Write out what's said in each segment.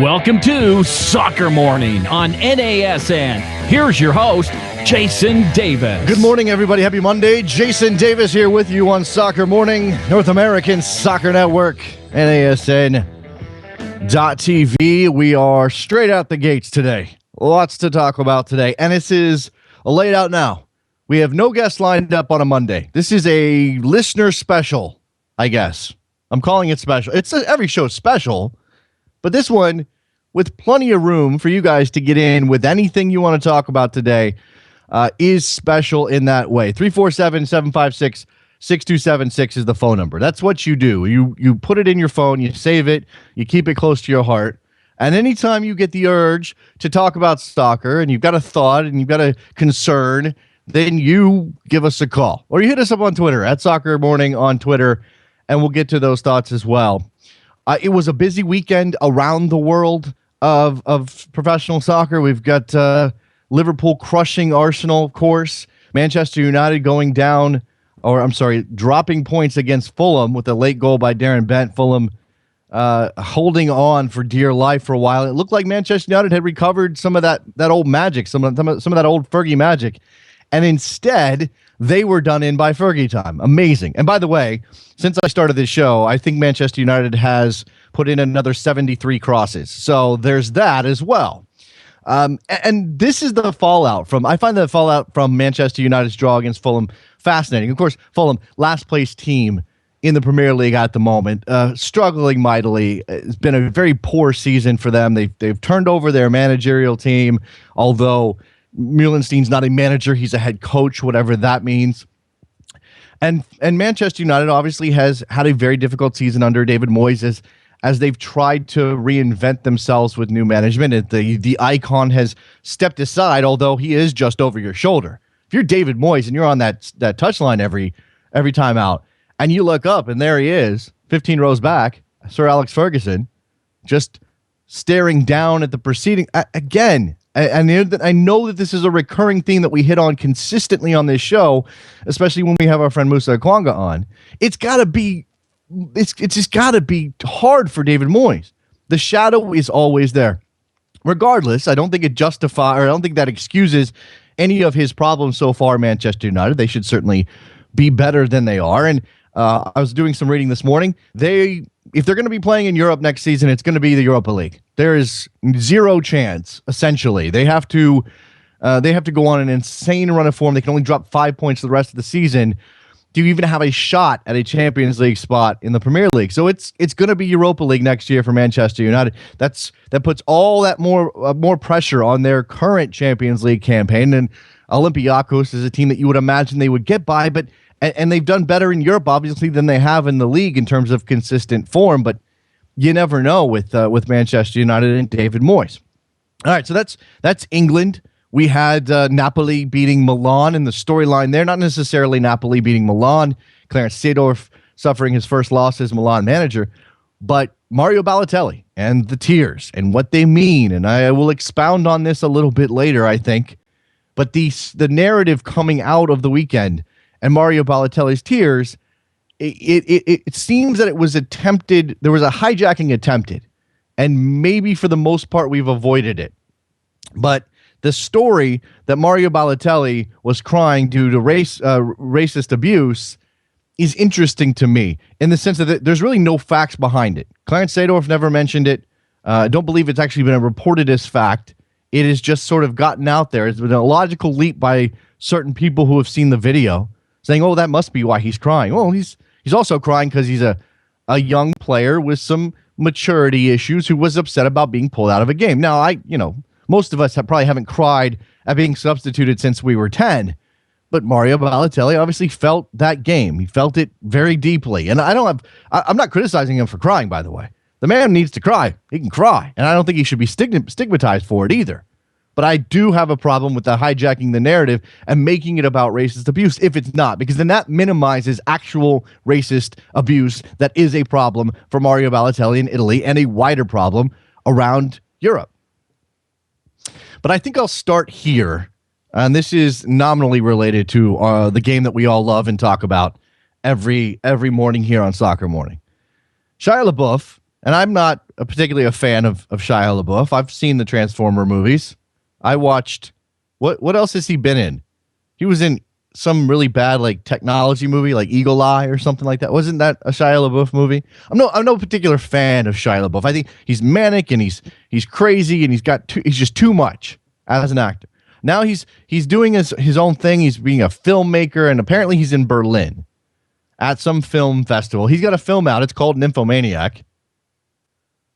Welcome to Soccer Morning on NASN. Here's your host, Jason Davis. Good morning, everybody. Happy Monday. Jason Davis here with you on Soccer Morning, North American Soccer Network, NASN.TV. We are straight out the gates today. Lots to talk about today, and this is laid out now. We have no guests lined up on a Monday. This is a listener special, I guess. I'm calling it special. Every show's special, but this one, with plenty of room for you guys to get in with anything you want to talk about today, is special in that way. 347-756-6276 is the phone number. That's what you do. You put it in your phone, you save it, you keep it close to your heart, and anytime you get the urge to talk about soccer and you've got a thought and you've got a concern, then you give us a call. Or you hit us up on Twitter, at Soccer Morning on Twitter, and we'll get to those thoughts as well. It was a busy weekend around the world of professional soccer. We've got Liverpool crushing Arsenal, of course. Manchester United dropping points against Fulham with a late goal by Darren Bent. Fulham holding on for dear life for a while. It looked like Manchester United had recovered some of that old magic, some of that old Fergie magic. And instead, they were done in by Fergie time. Amazing. And by the way, since I started this show, I think Manchester United has put in another 73 crosses. So there's that as well. And this is the fallout I find the fallout from Manchester United's draw against Fulham fascinating. Of course, Fulham, last place team in the Premier League at the moment, struggling mightily. It's been a very poor season for them. They've turned over their managerial team, although Muhlenstein's not a manager, he's a head coach, whatever that means. And Manchester United obviously has had a very difficult season under David Moyes as they've tried to reinvent themselves with new management. The icon has stepped aside, although he is just over your shoulder. If you're David Moyes and you're on that touchline every time out, and you look up and there he is, 15 rows back, Sir Alex Ferguson, just staring down at the proceeding again. I know that this is a recurring theme that we hit on consistently on this show, especially when we have our friend Musa Okwonga on. It's just got to be hard for David Moyes. The shadow is always there. Regardless, I don't think that excuses any of his problems so far, Manchester United. They should certainly be better than they are. And I was doing some reading this morning. If they're going to be playing in Europe next season, it's going to be the Europa League. There is zero chance, essentially. They have to go on an insane run of form. They can only drop 5 points the rest of the season to even have a shot at a Champions League spot in the Premier League. So it's going to be Europa League next year for Manchester United. That puts all that more pressure on their current Champions League campaign. And Olympiacos is a team that you would imagine they would get by, but and they've done better in Europe, obviously, than they have in the league in terms of consistent form. But you never know with Manchester United and David Moyes. All right, so that's England. We had Napoli beating Milan in the storyline there. Not necessarily Napoli beating Milan. Clarence Seedorf suffering his first loss as Milan manager. But Mario Balotelli and the tears and what they mean. And I will expound on this a little bit later, I think. But the narrative coming out of the weekend and Mario Balotelli's tears, it seems that it was attempted. There was a hijacking attempted, and maybe for the most part we've avoided it. But the story that Mario Balotelli was crying due to racist abuse is interesting to me in the sense that there's really no facts behind it. Clarence Seedorf never mentioned it. I don't believe it's actually been reported as fact. It has just sort of gotten out there. It's been a logical leap by certain people who have seen the video, saying, "Oh, that must be why he's crying." Well, he's also crying because he's a young player with some maturity issues who was upset about being pulled out of a game. Now, most of us probably haven't cried at being substituted since we were 10, but Mario Balotelli obviously felt that game. He felt it very deeply, and I'm not criticizing him for crying. By the way, the man needs to cry. He can cry, and I don't think he should be stigmatized for it either. But I do have a problem with the hijacking the narrative and making it about racist abuse if it's not, because then that minimizes actual racist abuse that is a problem for Mario Balotelli in Italy and a wider problem around Europe. But I think I'll start here, and this is nominally related to the game that we all love and talk about every morning here on Soccer Morning. Shia LaBeouf and I'm not particularly a fan of Shia LaBeouf. I've seen the Transformer movies. I watched what else has he been in? He was in some really bad like technology movie, like Eagle Eye or something like that. Wasn't that a Shia LaBeouf movie? I'm no particular fan of Shia LaBeouf. I think he's manic and he's crazy and he's just too much as an actor. Now he's doing his own thing. He's being a filmmaker, and apparently he's in Berlin at some film festival. He's got a film out. It's called Nymphomaniac.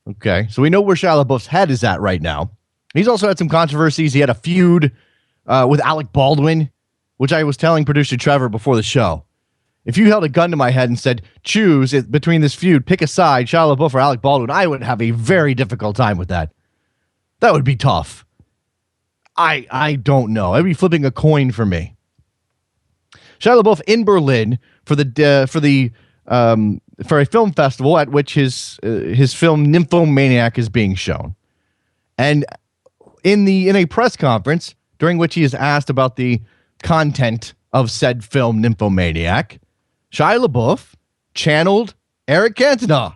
Okay, so we know where Shia LaBeouf's head is at right now. He's also had some controversies. He had a feud with Alec Baldwin, which I was telling producer Trevor before the show. If you held a gun to my head and said, choose it between this feud, pick a side, Shia LaBeouf or Alec Baldwin, I would have a very difficult time with that. That would be tough. I don't know. I'd be flipping a coin for me. Shia LaBeouf in Berlin for a film festival at which his film Nymphomaniac is being shown. And in a press conference during which he is asked about the content of said film Nymphomaniac, Shia LaBeouf channeled Eric Cantona.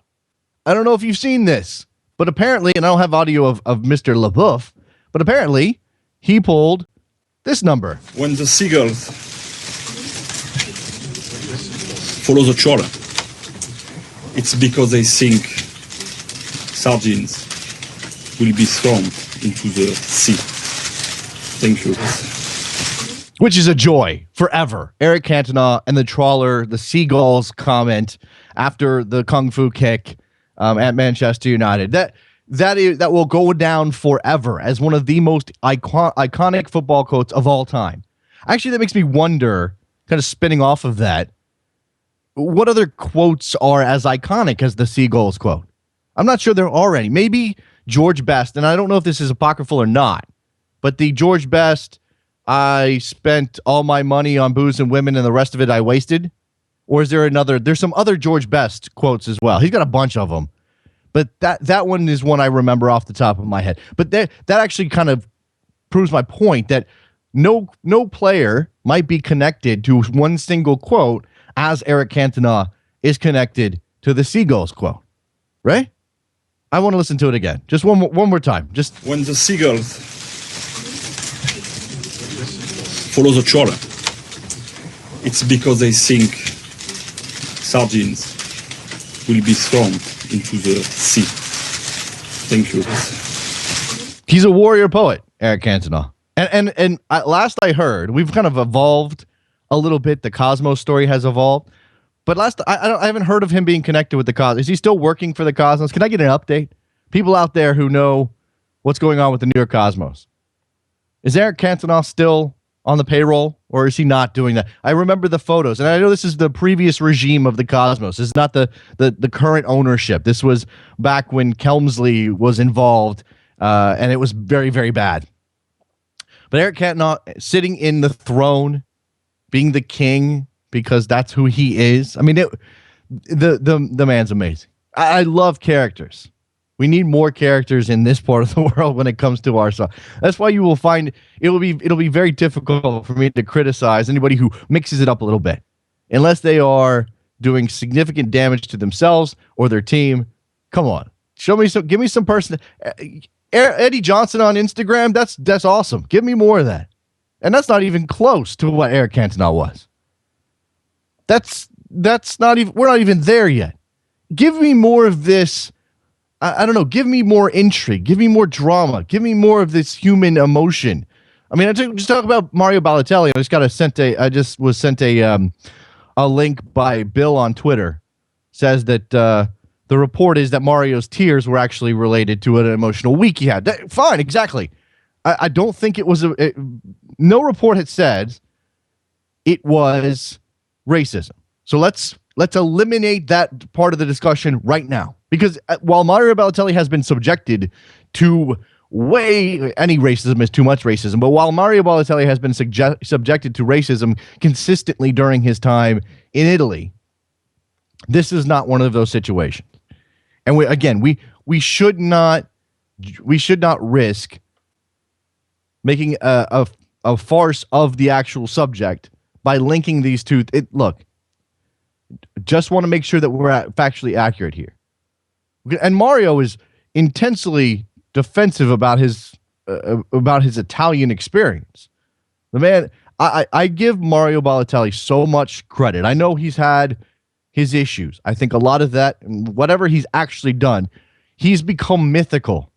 I don't know if you've seen this, but apparently, and I don't have audio of Mr. LaBeouf, but apparently he pulled this number. When the seagulls follow the trawler, it's because they think sardines will be thrown into the sea. Thank you. Which is a joy forever. Eric Cantona and the trawler, the seagulls comment after the kung fu kick at Manchester United. That will go down forever as one of the most iconic football quotes of all time. Actually, that makes me wonder, kind of spinning off of that, what other quotes are as iconic as the seagulls quote? I'm not sure there are any. Maybe George Best, and I don't know if this is apocryphal or not, but the George Best, I spent all my money on booze and women and the rest of it I wasted? Or is there another? There's some other George Best quotes as well. He's got a bunch of them. But that one is one I remember off the top of my head. But that actually kind of proves my point that no player might be connected to one single quote as Eric Cantona is connected to the Seagulls quote. Right? I want to listen to it again. Just one more time. Just when the seagulls follow the trawler, it's because they think sardines will be thrown into the sea. Thank you. He's a warrior poet, Eric Cantona. And last I heard, we've kind of evolved a little bit. The Cosmos story has evolved. But I haven't heard of him being connected with the Cosmos. Is he still working for the Cosmos? Can I get an update? People out there who know what's going on with the New York Cosmos. Is Eric Cantona still on the payroll, or is he not doing that? I remember the photos, and I know this is the previous regime of the Cosmos. This is not the current ownership. This was back when Kelmsley was involved, and it was very, very bad. But Eric Cantona sitting in the throne, being the king, because that's who he is. I mean, the man's amazing. I love characters. We need more characters in this part of the world when it comes to our song. That's why you will find it'll be very difficult for me to criticize anybody who mixes it up a little bit, unless they are doing significant damage to themselves or their team. Come on, give me some person. Eddie Johnson on Instagram. That's awesome. Give me more of that, and that's not even close to what Eric Cantona was. That's not even. We're not even there yet. Give me more of this. I don't know. Give me more intrigue. Give me more drama. Give me more of this human emotion. I mean, just talk about Mario Balotelli. I just was sent a link by Bill on Twitter. Says that the report is that Mario's tears were actually related to an emotional week he had. Fine, exactly. I don't think it was no report had said it was racism. So let's eliminate that part of the discussion right now. Because while Mario Balotelli has been subjected to any racism is too much racism, but while Mario Balotelli has been subjected to racism consistently during his time in Italy, this is not one of those situations. And we should not risk making a farce of the actual subject by linking these two. Look, just want to make sure that we're factually accurate here. And Mario is intensely defensive about his Italian experience. The man, I give Mario Balotelli so much credit. I know he's had his issues. I think a lot of that, whatever he's actually done, he's become mythical,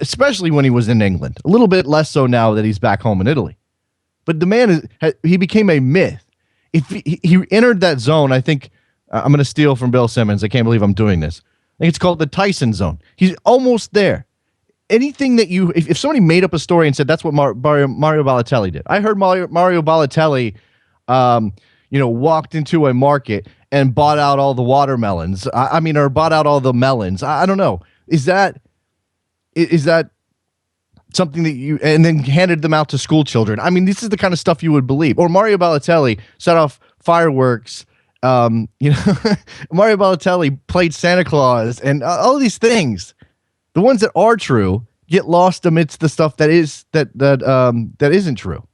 especially when he was in England. A little bit less so now that he's back home in Italy. But the man, he became a myth. If he entered that zone, I think, I'm going to steal from Bill Simmons. I can't believe I'm doing this. I think it's called the Tyson zone. He's almost there. Anything that if somebody made up a story and said that's what Mario Balotelli did. I heard Mario Balotelli, walked into a market and bought out all the watermelons. Or bought out all the melons. I don't know. Is that something that and then handed them out to school children? I mean, this is the kind of stuff you would believe. Or Mario Balotelli set off fireworks. Mario Balotelli played Santa Claus and all of these things. The ones that are true get lost amidst the stuff that isn't true.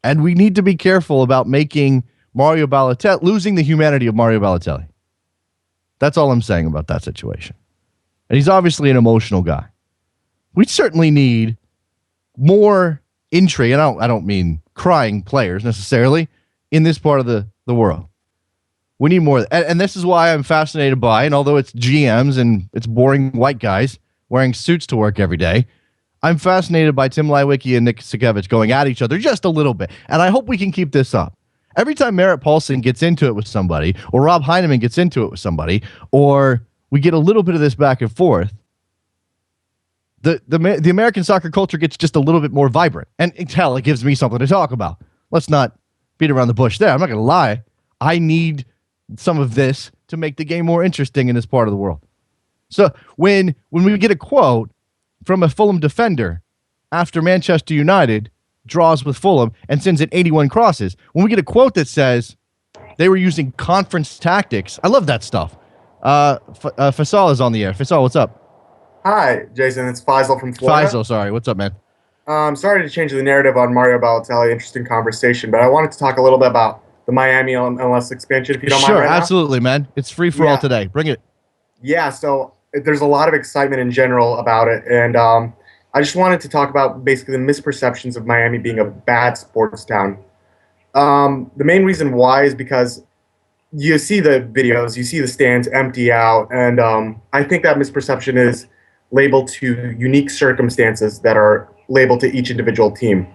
And we need to be careful about making Mario Balotelli, losing the humanity of Mario Balotelli. That's all I'm saying about that situation. And he's obviously an emotional guy. We certainly need more intrigue, and I don't mean crying players necessarily, in this part of the world. We need more. And this is why I'm fascinated by, and although it's GMs and it's boring white guys wearing suits to work every day, I'm fascinated by Tim Leiweke and Nick Sakevich going at each other just a little bit. And I hope we can keep this up. Every time Merritt Paulson gets into it with somebody, or Rob Heineman gets into it with somebody, or we get a little bit of this back and forth, the American soccer culture gets just a little bit more vibrant. And hell, it gives me something to talk about. Let's not beat around the bush there. I'm not going to lie. I need some of this to make the game more interesting in this part of the world. So when we get a quote from a Fulham defender after Manchester United draws with Fulham and sends in 81 crosses, when we get a quote that says they were using conference tactics, I love that stuff. Faisal is on the air. Faisal, what's up? Hi, Jason. It's Faisal from Florida. Faisal, sorry. What's up, man? Sorry to change the narrative on Mario Balotelli. Interesting conversation, but I wanted to talk a little bit about the Miami MLS expansion, if you don't mind. Sure, right absolutely, man. It's free for all today. Bring it. Yeah, so there's a lot of excitement in general about it, and I just wanted to talk about basically the misperceptions of Miami being a bad sports town. The main reason why is because you see the videos, you see the stands empty out, and I think that misperception is labeled to unique circumstances that are labeled to each individual team.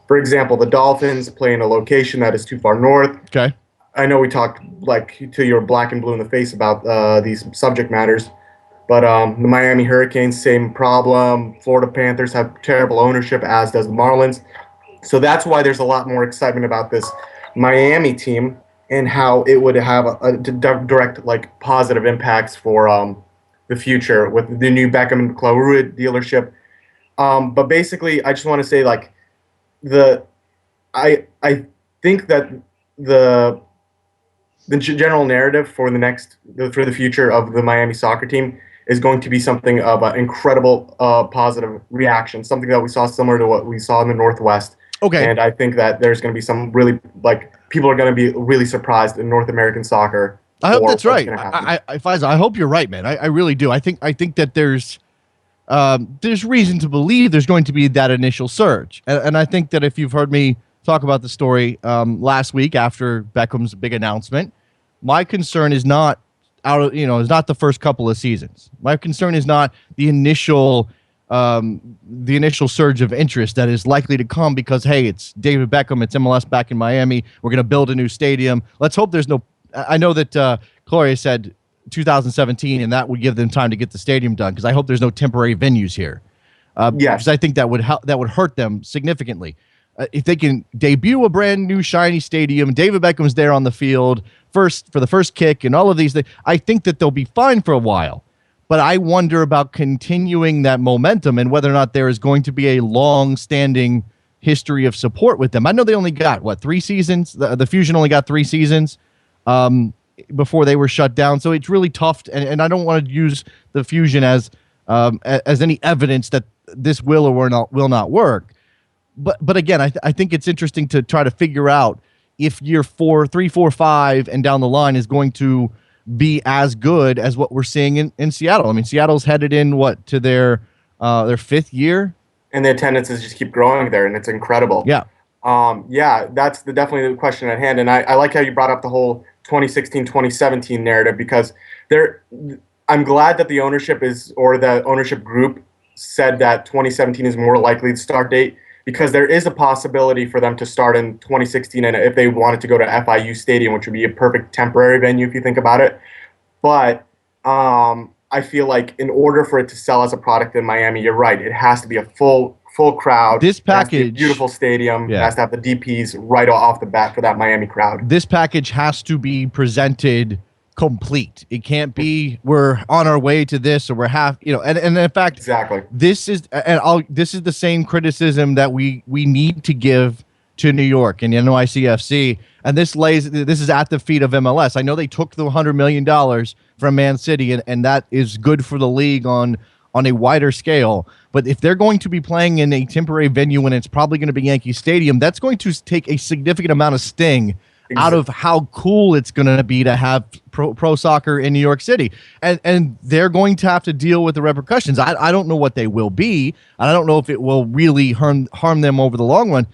For example, the Dolphins play in a location that is too far north. Okay. I know we talked till you're black and blue in the face about these subject matters, but the Miami Hurricanes, same problem. Florida Panthers have terrible ownership, as does the Marlins. So that's why there's a lot more excitement about this Miami team and how it would have a direct positive impacts for the future with the new Beckham and Claude dealership. But basically, I just want to say I think that the general narrative for the future of the Miami soccer team is going to be something of an incredible positive reaction, something that we saw similar to what we saw in the Northwest. Okay. And I think that there's going to be some really people are going to be really surprised in North American soccer. I hope that's right. I hope you're right, man. I really do. I think that there's reason to believe there's going to be that initial surge. And I think that if you've heard me talk about the story last week after Beckham's big announcement, my concern is not the first couple of seasons. My concern is not the initial surge of interest that is likely to come because, hey, it's David Beckham, it's MLS back in Miami. We're going to build a new stadium. Let's hope there's no. I know that Gloria said 2017, and that would give them time to get the stadium done because I hope there's no temporary venues here. Yes, because I think that would hurt them significantly. If they can debut a brand new shiny stadium, David Beckham's there on the field for the first kick, and all of these things, I think that they'll be fine for a while. But I wonder about continuing that momentum and whether or not there is going to be a long-standing history of support with them. I know they only got 3 seasons. The Fusion only got 3 seasons. Before they were shut down. So it's really tough. And I don't want to use the Fusion as any evidence that this will or will not work. But again, I think it's interesting to try to figure out if year 4, 3, 4, 5, and down the line is going to be as good as what we're seeing in Seattle. I mean, Seattle's headed in to their 5th year, and the attendances just keep growing there, and it's incredible. Yeah. That's definitely the question at hand. And I like how you brought up the whole 2016-2017 narrative, because I'm glad that the ownership group said that 2017 is more likely the start date, because there is a possibility for them to start in 2016, and if they wanted to go to FIU Stadium, which would be a perfect temporary venue if you think about it. But I feel like in order for it to sell as a product in Miami, you're right, it has to be a full crowd. This package, beautiful stadium, has to have the DPs right off the bat for that Miami crowd. This package has to be presented complete. It can't be we're on our way to this or we're half, and in fact, exactly. This is the same criticism that we need to give to New York and NYCFC, and this is at the feet of MLS. I know they took the $100 million from Man City, and that is good for the league on a wider scale. But if they're going to be playing in a temporary venue and it's probably going to be Yankee Stadium, that's going to take a significant amount of sting out of how cool it's going to be to have pro soccer in New York City. And they're going to have to deal with the repercussions. I don't know what they will be, and I don't know if it will really harm them over the long run.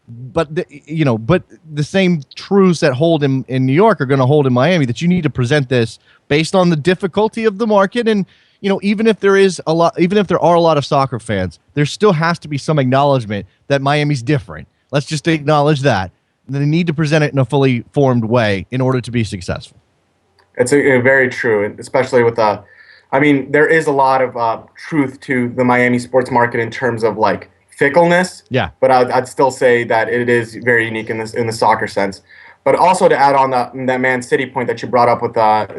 But the same truths that hold in New York are going to hold in Miami, that you need to present this based on the difficulty of the market. And even if there are a lot of soccer fans, there still has to be some acknowledgement that Miami's different. Let's just acknowledge that. They need to present it in a fully formed way in order to be successful. It's very true, especially with there is a lot of truth to the Miami sports market in terms of like fickleness. Yeah. But I'd still say that it is very unique in the soccer sense. But also to add on that Man City point that you brought up with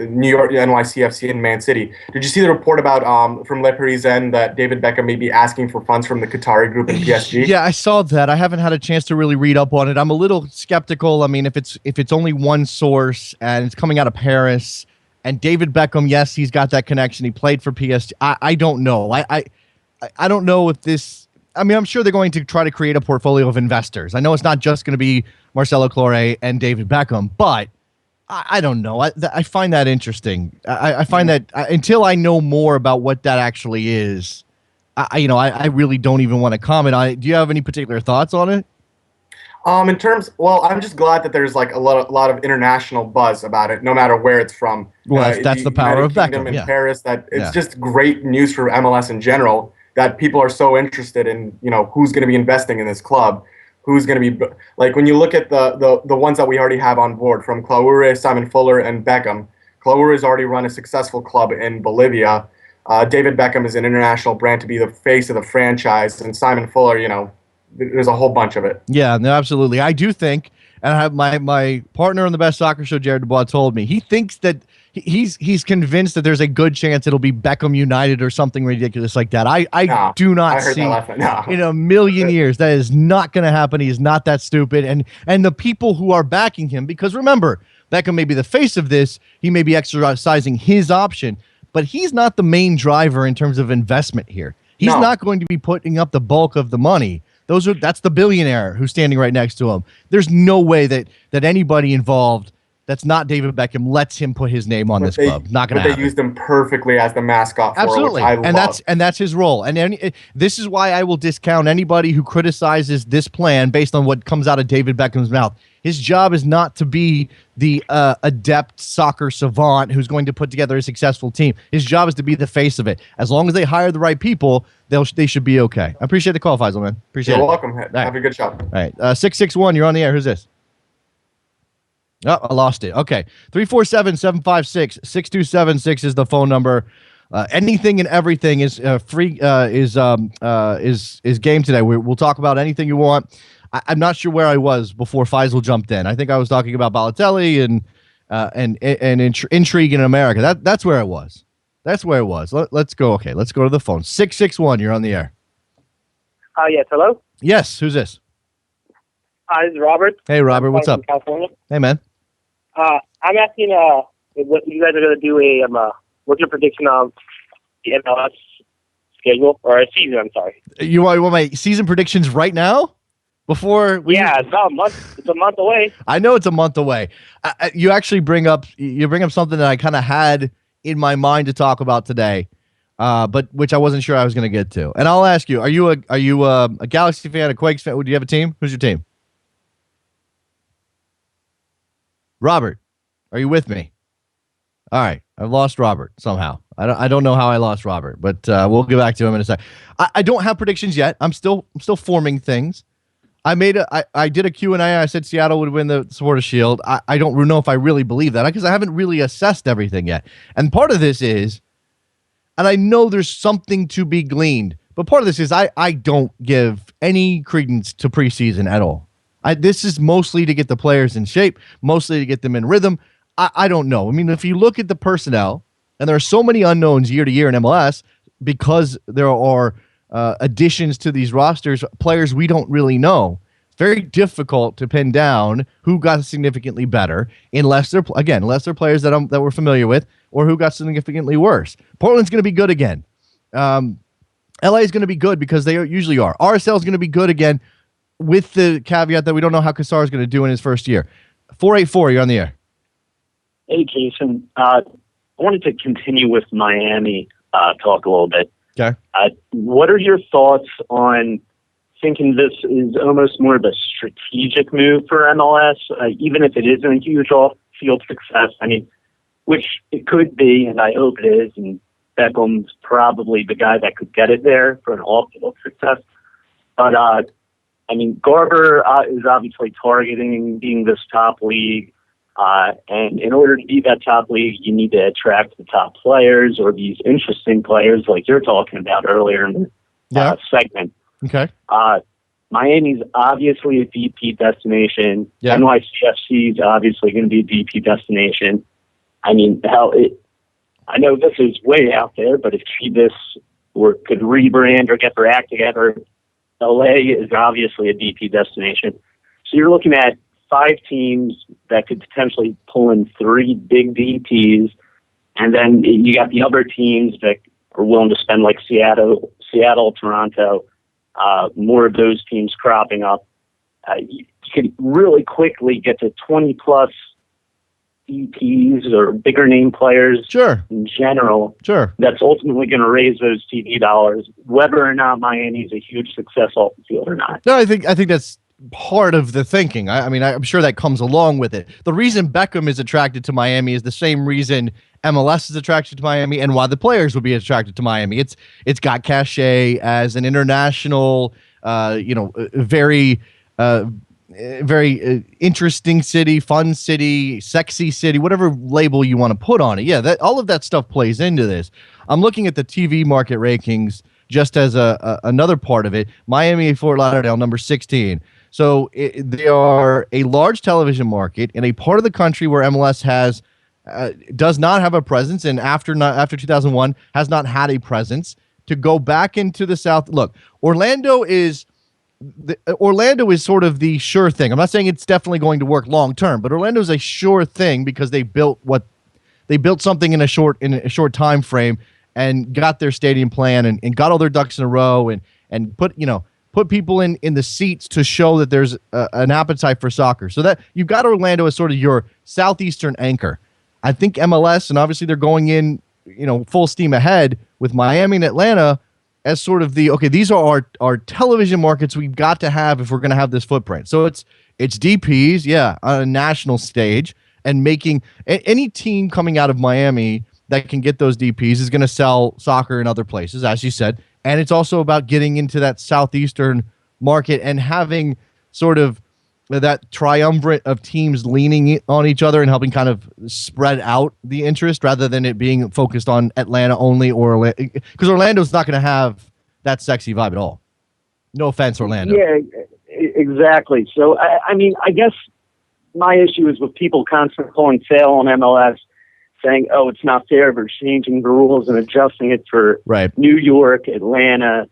New York, NYCFC, and Man City, did you see the report about from Le Parisien that David Beckham may be asking for funds from the Qatari group in PSG? Yeah, I saw that. I haven't had a chance to really read up on it. I'm a little skeptical. I mean, if it's only one source and it's coming out of Paris, and David Beckham, yes, he's got that connection. He played for PSG. I don't know. I don't know if this. I mean, I'm sure they're going to try to create a portfolio of investors. I know it's not just going to be Marcelo Claure and David Beckham, but I don't know. I find that interesting. I find that until I know more about what that actually is, I really don't even want to comment on it. Do you have any particular thoughts on it? I'm just glad that there's like a lot of international buzz about it, no matter where it's from. Well, that's the power of Beckham in Paris. That it's just great news for MLS in general, that people are so interested in, who's going to be investing in this club, who's going to be, like, when you look at the ones that we already have on board, from Claure, Simon Fuller, and Beckham. Claure has already run a successful club in Bolivia. David Beckham is an international brand to be the face of the franchise, and Simon Fuller, there's a whole bunch of it. Yeah, no, absolutely. I do think, and I have my partner on the Best Soccer Show, Jared Dubois, told me he thinks that he's convinced that there's a good chance it'll be Beckham United or something ridiculous like that. I do not see in a million years that is not going to happen. He is not that stupid, and the people who are backing him, because remember, Beckham may be the face of this, he may be exercising his option, but he's not the main driver in terms of investment here. He's not going to be putting up the bulk of the money. That's the billionaire who's standing right next to him. There's no way that anybody involved that's not David Beckham lets him put his name on this club. Not going to happen. They used him perfectly as the mascot for absolutely, it, which I love. And that's his role. And this is why I will discount anybody who criticizes this plan based on what comes out of David Beckham's mouth. His job is not to be the adept soccer savant who's going to put together a successful team. His job is to be the face of it. As long as they hire the right people, they should be okay. I appreciate the call, Faisal, man. Appreciate it. You're welcome. Have a good show. All right. 661, you're on the air. Who's this? Oh, I lost it. Okay. 347-756-6276 is the phone number. Anything and everything is free. Is game today. We'll talk about anything you want. I'm not sure where I was before Faisal jumped in. I think I was talking about Balotelli and intrigue in America. That's where I was. That's where it was. Let's go. Okay, let's go to the phone. 661. You're on the air. Yes. Hello. Yes. Who's this? This is Robert. Hey, Robert. What's up? California. Hey, man. I'm asking what you guys are going to do what's your prediction of the MLS schedule or season? I'm sorry. You want my season predictions right now? before we. Yeah, it's about a month. It's a month away. I know it's a month away. You actually bring up something that I kind of had in my mind to talk about today, but which I wasn't sure I was going to get to. And I'll ask you: Are you a Galaxy fan, a Quakes fan? Do you have a team? Who's your team? Robert, are you with me? All right, I've lost Robert somehow. I don't know how I lost Robert, but we'll get back to him in a sec. I don't have predictions yet. I'm still forming things. I did a Q&A. I said Seattle would win the Supporters' Shield. I don't know if I really believe that because I haven't really assessed everything yet. And part of this is, and I know there's something to be gleaned, but part of this is I don't give any credence to preseason at all. This is mostly to get the players in shape, mostly to get them in rhythm. I don't know. I mean, if you look at the personnel, and there are so many unknowns year to year in MLS because there are additions to these rosters, players we don't really know. It's very difficult to pin down who got significantly better unless they're players that we're familiar with, or who got significantly worse. Portland's going to be good again. LA is going to be good because they usually are. RSL is going to be good again, with the caveat that we don't know how Kassar is going to do in his first year. 484, you're on the air. Hey, Jason. I wanted to continue with Miami talk a little bit. Okay. What are your thoughts on thinking this is almost more of a strategic move for MLS, even if it isn't a huge off-field success? I mean, which it could be, and I hope it is, and Beckham's probably the guy that could get it there for an off-field success. But, I mean, Garber is obviously targeting being this top league. And in order to be that top league, you need to attract the top players or these interesting players like you're talking about earlier in the segment. Okay. Miami's obviously a DP destination. Yeah. NYCFC is obviously going to be a DP destination. I mean, I know this is way out there, but if Chivas could rebrand or get their act together, LA is obviously a DP destination. So you're looking at 5 teams that could potentially pull in 3 big DPs, and then you got the other teams that are willing to spend, like Seattle, Toronto, more of those teams cropping up. You could really quickly get to 20-plus DPs or bigger name players in general. Sure. That's ultimately going to raise those TV dollars, whether or not Miami's a huge success off the field or not. No, I think that's part of the thinking. I mean, I'm sure that comes along with it. The reason Beckham is attracted to Miami is the same reason MLS is attracted to Miami, and why the players would be attracted to Miami. It's got cachet as an international, very interesting city, fun city, sexy city, whatever label you want to put on it. Yeah, all of that stuff plays into this. I'm looking at the TV market rankings just as another part of it. Miami, Fort Lauderdale, number 16. So they are a large television market in a part of the country where MLS does not have a presence, and after 2001 has not had a presence. To go back into the South, look, Orlando is sort of the sure thing. I'm not saying it's definitely going to work long term, but Orlando is a sure thing because they built something in a short time frame and got their stadium plan and got all their ducks in a row and put people in the seats to show that there's an appetite for soccer. So that you've got Orlando as sort of your southeastern anchor. I think MLS, and obviously they're going in, full steam ahead with Miami and Atlanta as sort of these are our television markets we've got to have if we're going to have this footprint. So it's DPs, on a national stage, and making any team coming out of Miami that can get those DPs is going to sell soccer in other places, as you said. And it's also about getting into that southeastern market and having sort of that triumvirate of teams leaning on each other and helping kind of spread out the interest rather than it being focused on Atlanta only, because Orlando's not going to have that sexy vibe at all. No offense, Orlando. Yeah, exactly. So, I mean, I guess my issue is with people constantly calling fail on MLS, saying, oh, it's not fair, we're changing the rules and adjusting it for New York, Atlanta,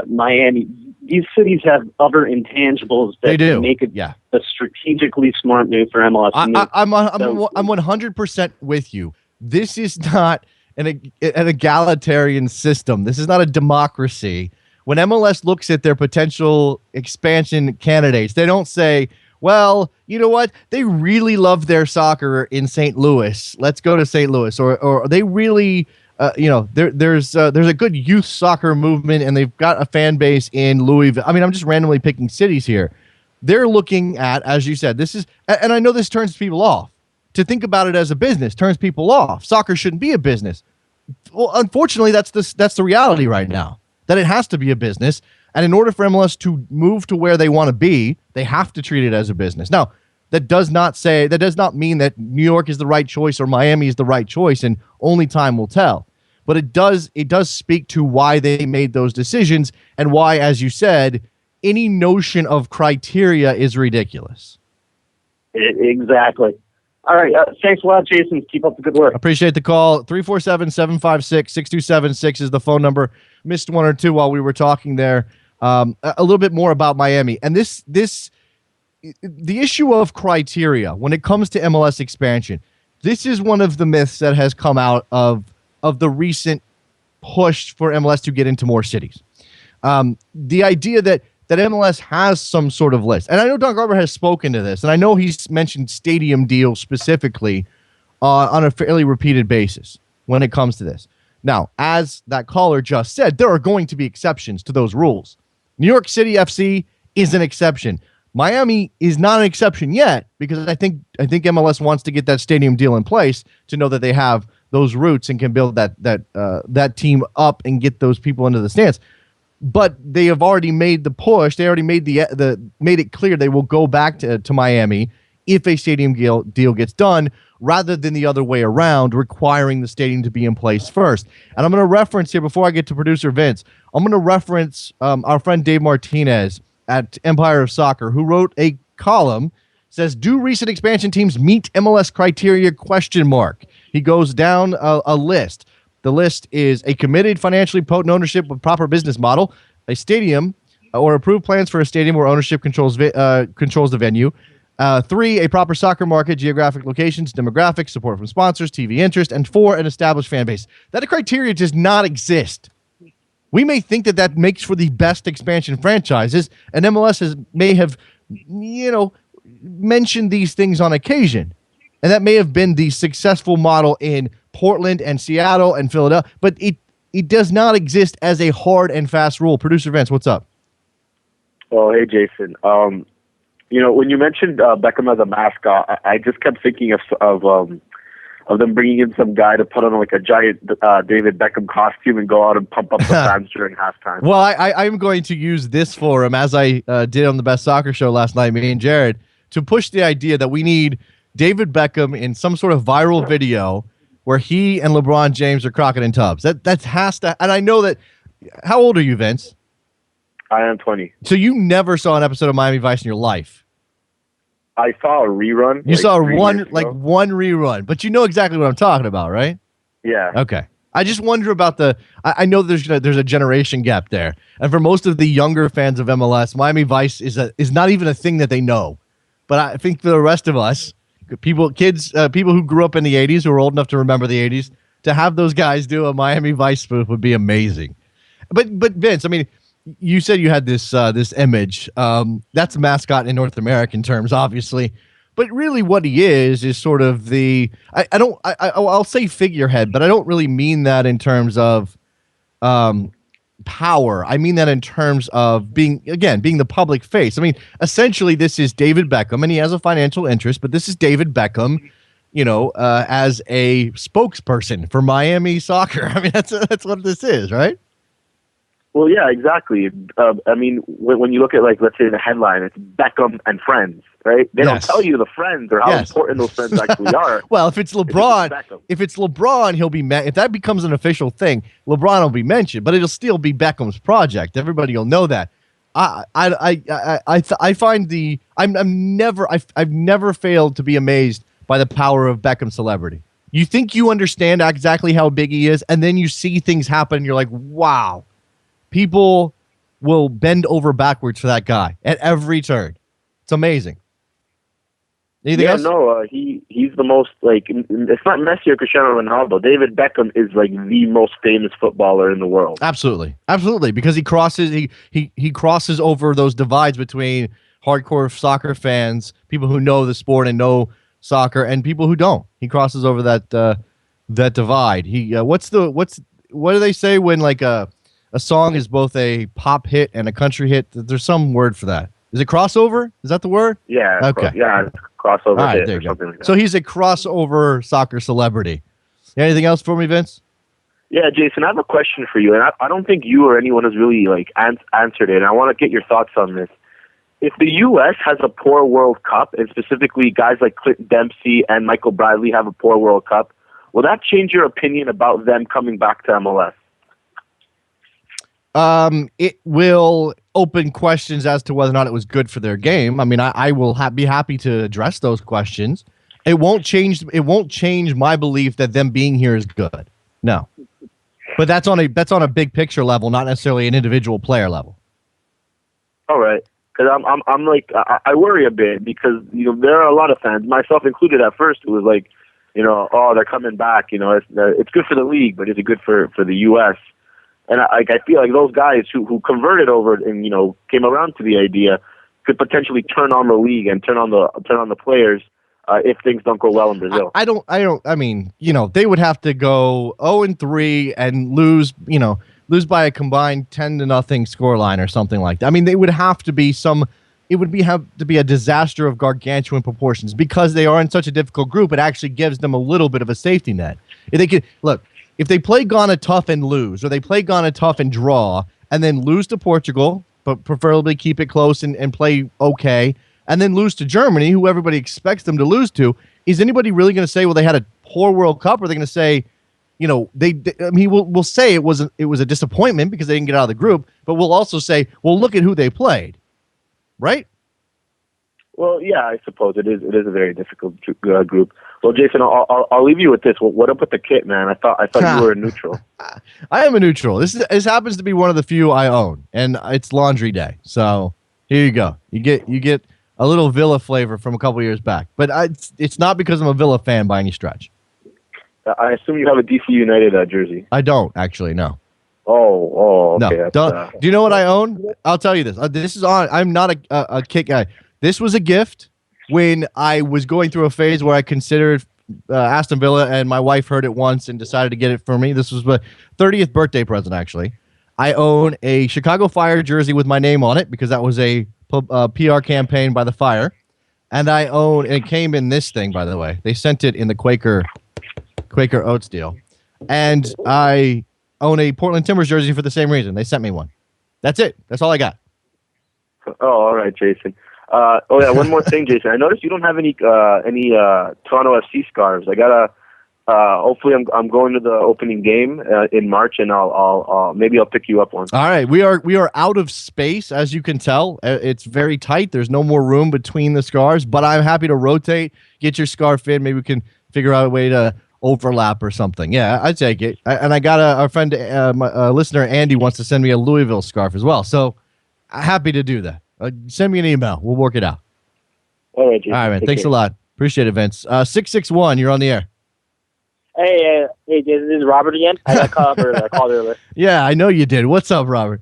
Miami. These cities have other intangibles that make it a strategically smart move for MLS. I'm 100% with you. This is not an egalitarian system. This is not a democracy when MLS looks at their potential expansion candidates, they don't say, well, you know what? They really love their soccer in St. Louis. Let's go to St. Louis. Or they really, there's a good youth soccer movement, and they've got a fan base in Louisville. I mean, I'm just randomly picking cities here. They're looking at, as you said, this is, and I know this turns people off. To think about it as a business turns people off. Soccer shouldn't be a business. Well, unfortunately, that's the reality right now, that it has to be a business. And in order for MLS to move to where they want to be, they have to treat it as a business. Now, that does not mean that New York is the right choice or Miami is the right choice, and only time will tell. But it does speak to why they made those decisions and why, as you said, any notion of criteria is ridiculous. Exactly. All right. Thanks a lot, Jason. Keep up the good work. Appreciate the call. 347-756-6276 is the phone number. Missed one or two while we were talking there. A little bit more about Miami. And the issue of criteria when it comes to MLS expansion, this is one of the myths that has come out of the recent push for MLS to get into more cities. The idea that MLS has some sort of list. And I know Don Garber has spoken to this, and I know he's mentioned stadium deals specifically on a fairly repeated basis when it comes to this. Now, as that caller just said, there are going to be exceptions to those rules. New York City FC is an exception. Miami is not an exception yet, because I think MLS wants to get that stadium deal in place to know that they have those roots and can build that team up and get those people into the stands. But they have already made the push. They already made made it clear they will go back to Miami if a stadium deal gets done, rather than the other way around, requiring the stadium to be in place first. And I'm going to reference here, before I get to producer Vince, I'm going to reference our friend Dave Martinez at Empire of Soccer, who wrote a column, says, do recent expansion teams meet MLS criteria ? He goes down a list. The list is a committed, financially potent ownership with proper business model, a stadium, or approved plans for a stadium where ownership controls the venue. 3, a proper soccer market, geographic locations, demographics, support from sponsors, TV interest, and 4, an established fan base. That criteria does not exist. We may think that makes for the best expansion franchises, and MLS may have, mentioned these things on occasion, and that may have been the successful model in Portland and Seattle and Philadelphia, but it does not exist as a hard and fast rule. Producer Vince, what's up? Oh, hey, Jason. When you mentioned Beckham as a mascot, I just kept thinking of them bringing in some guy to put on like a giant David Beckham costume and go out and pump up the fans during halftime. Well, I'm going to use this forum, as I did on the Best Soccer Show last night, me and Jared, to push the idea that we need David Beckham in some sort of viral video where he and LeBron James are crocking in tubs. That has to, and I know that. How old are you, Vince? I am 20. So you never saw an episode of Miami Vice in your life? I saw a rerun. You saw one rerun, but you know exactly what I'm talking about, right? Yeah. Okay. I just wonder about I know there's a generation gap there, and for most of the younger fans of MLS, Miami Vice is not even a thing that they know. But I think for the rest of us, people who grew up in the 80s, who are old enough to remember the 80s, to have those guys do a Miami Vice spoof would be amazing. But Vince, I mean, you said you had this image. That's a mascot in North American terms, obviously. But really what he is sort of I'll say figurehead, but I don't really mean that in terms of power. I mean that in terms of being the public face. I mean, essentially this is David Beckham, and he has a financial interest, but this is David Beckham, as a spokesperson for Miami soccer. I mean, that's what this is, right? Well, yeah, exactly. I mean, when you look at, like, let's say the headline, it's Beckham and friends, right? They don't tell you the friends or how important those friends actually are. Well, if it's LeBron, he'll be if that becomes an official thing, LeBron will be mentioned, but it'll still be Beckham's project. Everybody will know that. I find I've never failed to be amazed by the power of Beckham's celebrity. You think you understand exactly how big he is, and then you see things happen, and you're like, wow. People will bend over backwards for that guy at every turn. It's amazing. Anything else? No, he's the most, like, it's not Messi or Cristiano Ronaldo. David Beckham is like the most famous footballer in the world. Absolutely, because he crosses over those divides between hardcore soccer fans, people who know the sport and know soccer, and people who don't. He crosses over that divide. What do they say when like a song is both a pop hit and a country hit? There's some word for that. Is it crossover? Is that the word? Yeah. Okay. Crossover right, hit or something like that. So he's a crossover soccer celebrity. Anything else for me, Vince? Yeah, Jason, I have a question for you, and I don't think you or anyone has really like answered it, and I want to get your thoughts on this. If the U.S. has a poor World Cup, and specifically guys like Clinton Dempsey and Michael Bradley have a poor World Cup, will that change your opinion about them coming back to MLS? It will open questions as to whether or not it was good for their game. I mean, I will be happy to address those questions. It won't change my belief that them being here is good. No, but that's on a big picture level, not necessarily an individual player level. All right, because I'm like I worry a bit because there are a lot of fans, myself included. At first, it was like oh, they're coming back. It's good for the league, but is it good for the U.S.? And I feel like those guys who converted over and came around to the idea could potentially turn on the league and turn on the players if things don't go well in Brazil. I mean, they would have to go 0-3 and lose by a combined 10-0 scoreline or something like that. I mean, they would have to be have to be a disaster of gargantuan proportions because they are in such a difficult group. It actually gives them a little bit of a safety net. If they could look. If they play Ghana tough and lose, or they play Ghana tough and draw, and then lose to Portugal, but preferably keep it close and play okay, and then lose to Germany, who everybody expects them to lose to, is anybody really going to say, well, they had a poor World Cup? Or are they going to say, we'll say it was a disappointment because they didn't get out of the group, but we'll also say, well, look at who they played, right? Well, yeah, I suppose it is a very difficult group. Well, Jason, I'll leave you with this. What up with the kit, man? I thought you were a neutral. I am a neutral. This happens to be one of the few I own, and it's laundry day. So here you go. You get a little Villa flavor from a couple years back, but it's not because I'm a Villa fan by any stretch. I assume you have a DC United jersey. I don't actually. No. Oh, okay. No. Do you know what I own? I'll tell you this. This is on. I'm not a kit guy. This was a gift when I was going through a phase where I considered Aston Villa, and my wife heard it once and decided to get it for me. This was my 30th birthday present, actually. I own a Chicago Fire jersey with my name on it because that was a PR campaign by the Fire. And it came in this thing, by the way. They sent it in the Quaker Oats deal. And I own a Portland Timbers jersey for the same reason. They sent me one. That's it. That's all I got. Oh, all right, Jason. One more thing, Jason. I noticed you don't have any Toronto FC scarves. I gotta. Hopefully, I'm going to the opening game in March, and I'll pick you up one. All right, we are out of space, as you can tell. It's very tight. There's no more room between the scarves, but I'm happy to rotate. Get your scarf in. Maybe we can figure out a way to overlap or something. Yeah, I'd take it. And I got our friend, my listener Andy wants to send me a Louisville scarf as well. So happy to do that. Send me an email. We'll work it out. All right, Jason. All right, man. Thanks a lot. Appreciate it, Vince. 661, you're on the air. Hey, Jason, this is Robert again. I got called earlier. Yeah, I know you did. What's up, Robert?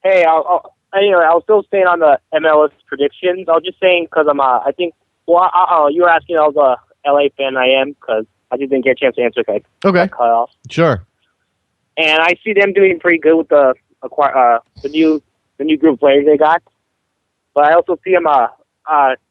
Hey, I was still staying on the MLS predictions. I was just saying because you were asking I was a LA fan. I am because I just didn't get a chance to answer. Okay. Cut off. Sure. And I see them doing pretty good with the new group of players they got. But I also see them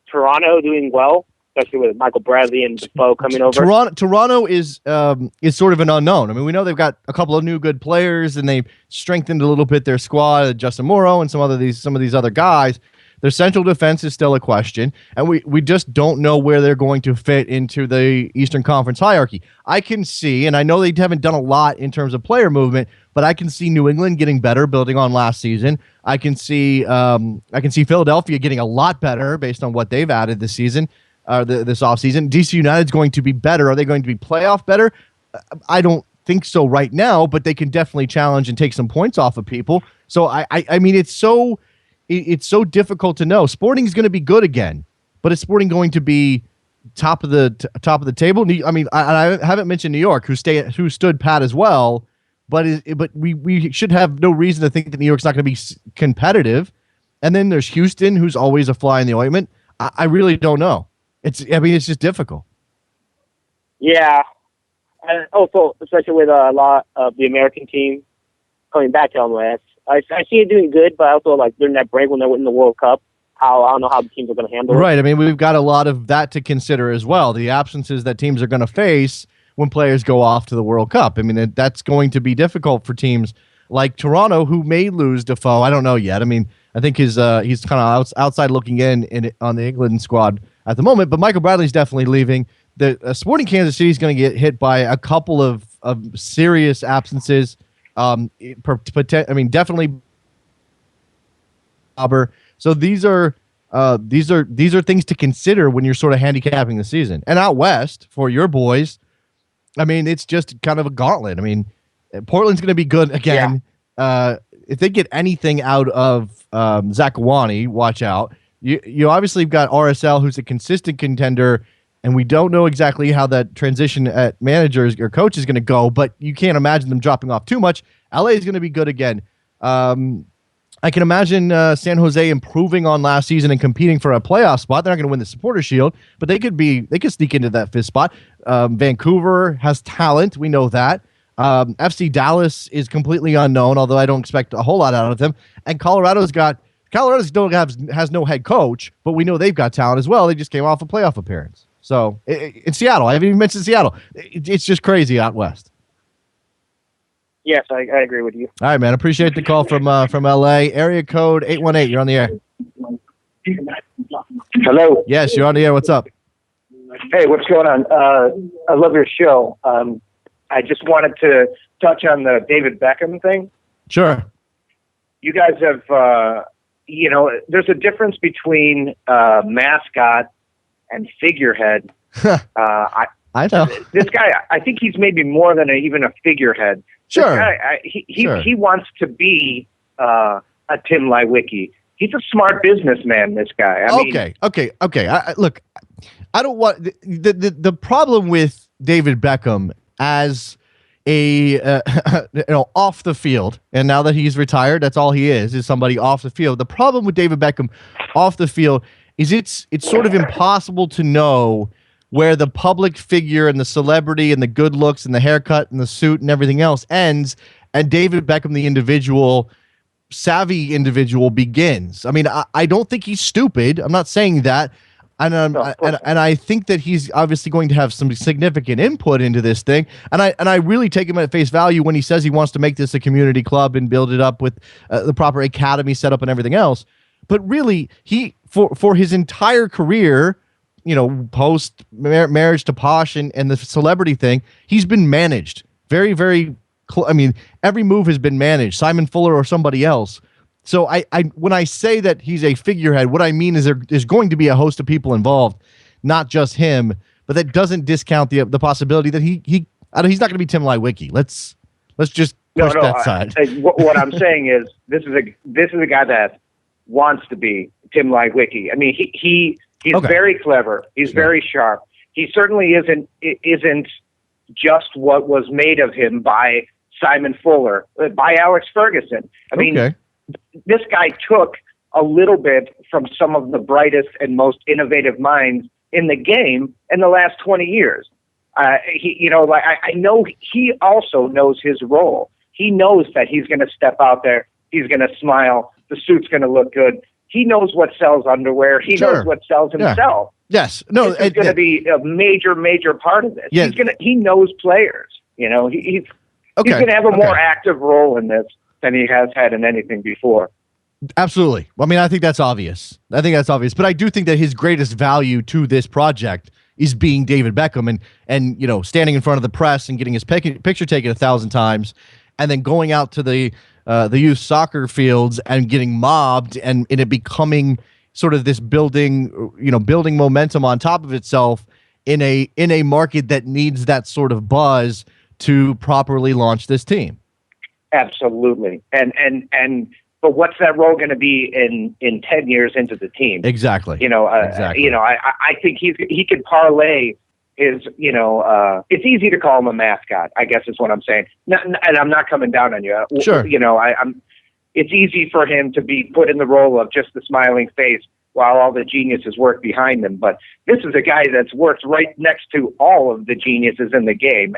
Toronto doing well, especially with Michael Bradley and Defoe coming over. Toronto is sort of an unknown. I mean, we know they've got a couple of new good players, and they've strengthened a little bit their squad, Justin Morrow and some of these other guys. Their central defense is still a question, and we just don't know where they're going to fit into the Eastern Conference hierarchy. I can see, and I know they haven't done a lot in terms of player movement, but I can see New England getting better, building on last season. I can see Philadelphia getting a lot better based on what they've added this season, this offseason. DC United's going to be better. Are they going to be playoff better? I don't think so right now, but they can definitely challenge and take some points off of people. So I mean, it's so difficult to know. Sporting's going to be good again, but is Sporting going to be top of the table? I mean, I haven't mentioned New York, who stood pat as well, but we should have no reason to think that New York's not going to be competitive. And then there's Houston, who's always a fly in the ointment. I really don't know. It's just difficult. Yeah. And also, especially with a lot of the American team coming back to MLS, I see it doing good, but also like during that break when they're winning the World Cup, I don't know how the teams are going to handle it. Right. I mean, we've got a lot of that to consider as well. The absences that teams are going to face when players go off to the World Cup. I mean, that's going to be difficult for teams like Toronto, who may lose Defoe. I don't know yet. I mean, I think he's kind of outside looking in on the England squad at the moment, but Michael Bradley's definitely leaving. The Sporting Kansas City is going to get hit by a couple of serious absences. Definitely. So these are things to consider when you're sort of handicapping the season. And out west for your boys, I mean, it's just kind of a gauntlet. I mean, Portland's going to be good again. Yeah. If they get anything out of Zach Awani, watch out. You obviously got RSL, who's a consistent contender, and we don't know exactly how that transition at managers or coach is going to go, but you can't imagine them dropping off too much. LA is going to be good again. I can imagine San Jose improving on last season and competing for a playoff spot. They're not going to win the Supporter Shield, but they could sneak into that fifth spot. Vancouver has talent. We know that. FC Dallas is completely unknown, although I don't expect a whole lot out of them. And Colorado has no head coach, but we know they've got talent as well. They just came off a playoff appearance. So in Seattle, I haven't even mentioned Seattle. It's just crazy out west. Yes, I agree with you. All right, man. Appreciate the call from LA. Area code 818. You're on the air. Hello. Yes, you're on the air. What's up? Hey, what's going on? I love your show. I just wanted to touch on the David Beckham thing. Sure. You guys have, there's a difference between mascot and figurehead. I know. This guy, I think he's maybe more than even a figurehead. Sure. This guy, he wants to be a Tim Lewicki. He's a smart businessman, this guy. Okay. Look, I don't want the problem with David Beckham as a off the field, and now that he's retired, that's all he is somebody off the field. The problem with David Beckham off the field is it's sort of impossible to know where the public figure and the celebrity and the good looks and the haircut and the suit and everything else ends, and David Beckham, the individual, savvy individual, begins. I mean, I don't think he's stupid. I'm not saying that. And I think that he's obviously going to have some significant input into this thing. And I really take him at face value when he says he wants to make this a community club and build it up with the proper academy set up and everything else. But really, he for his entire career, post marriage to Posh and the celebrity thing, he's been managed very, very. Every move has been managed. Simon Fuller or somebody else. So I when I say that he's a figurehead, what I mean is there's going to be a host of people involved, not just him. But that doesn't discount the possibility that he's not going to be Tim Lewicki. Let's just push that side. What I'm saying is this is a guy that wants to be Tim Lewicki. I mean, he's okay. Very clever. He's very sharp. He certainly isn't just what was made of him by Simon Fuller, by Alex Ferguson. I mean, this guy took a little bit from some of the brightest and most innovative minds in the game in the last 20 years. I know he also knows his role. He knows that he's going to step out there. He's going to smile. The suit's going to look good. He knows what sells underwear. He knows what sells himself. Yeah. Yes. No, it's going to be a major, major part of this. Yeah. He knows players. He's going to have a more active role in this than he has had in anything before. Absolutely. I mean, I think that's obvious. But I do think that his greatest value to this project is being David Beckham and standing in front of the press and getting his picture taken 1,000 times, and then going out to the youth soccer fields and getting mobbed and it becoming sort of this building momentum on top of itself in a market that needs that sort of buzz to properly launch this team. Absolutely. And but what's that role going to be in 10 years into the team? Exactly. Exactly. I think he could parlay his, it's easy to call him a mascot, I guess is what I'm saying. And I'm not coming down on you. Sure. It's easy for him to be put in the role of just the smiling face while all the geniuses work behind him. But this is a guy that's worked right next to all of the geniuses in the game.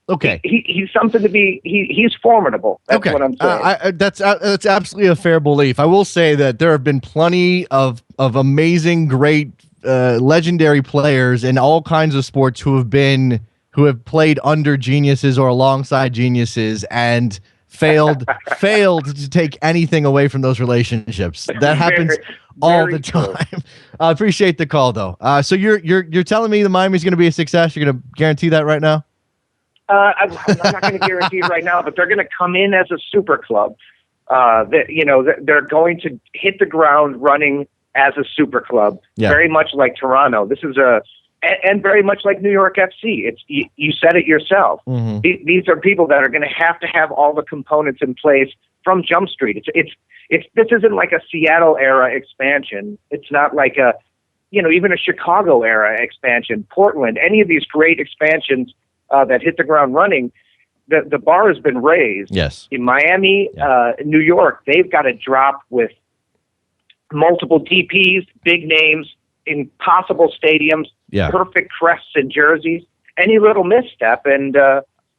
Okay. He's something to be, he's formidable. That's what I'm saying. That's absolutely a fair belief. I will say that there have been plenty of amazing, great, legendary players in all kinds of sports who have played under geniuses or alongside geniuses and failed to take anything away from those relationships. That happens all the time. I appreciate the call though. So you're telling me the Miami's going to be a success? You're going to guarantee that right now? I'm not going to guarantee it right now, but they're going to come in as a super club. They're going to hit the ground running as a super club, very much like Toronto. This is and very much like New York FC. You said it yourself. Mm-hmm. These are people that are going to have all the components in place from Jump Street. This isn't like a Seattle era expansion. It's not like even a Chicago era expansion, Portland, any of these great expansions that hit the ground running. The bar has been raised. Yes. In Miami, New York, they've got to drop with multiple DPs, big names, impossible stadiums, perfect crests and jerseys. Any little misstep, and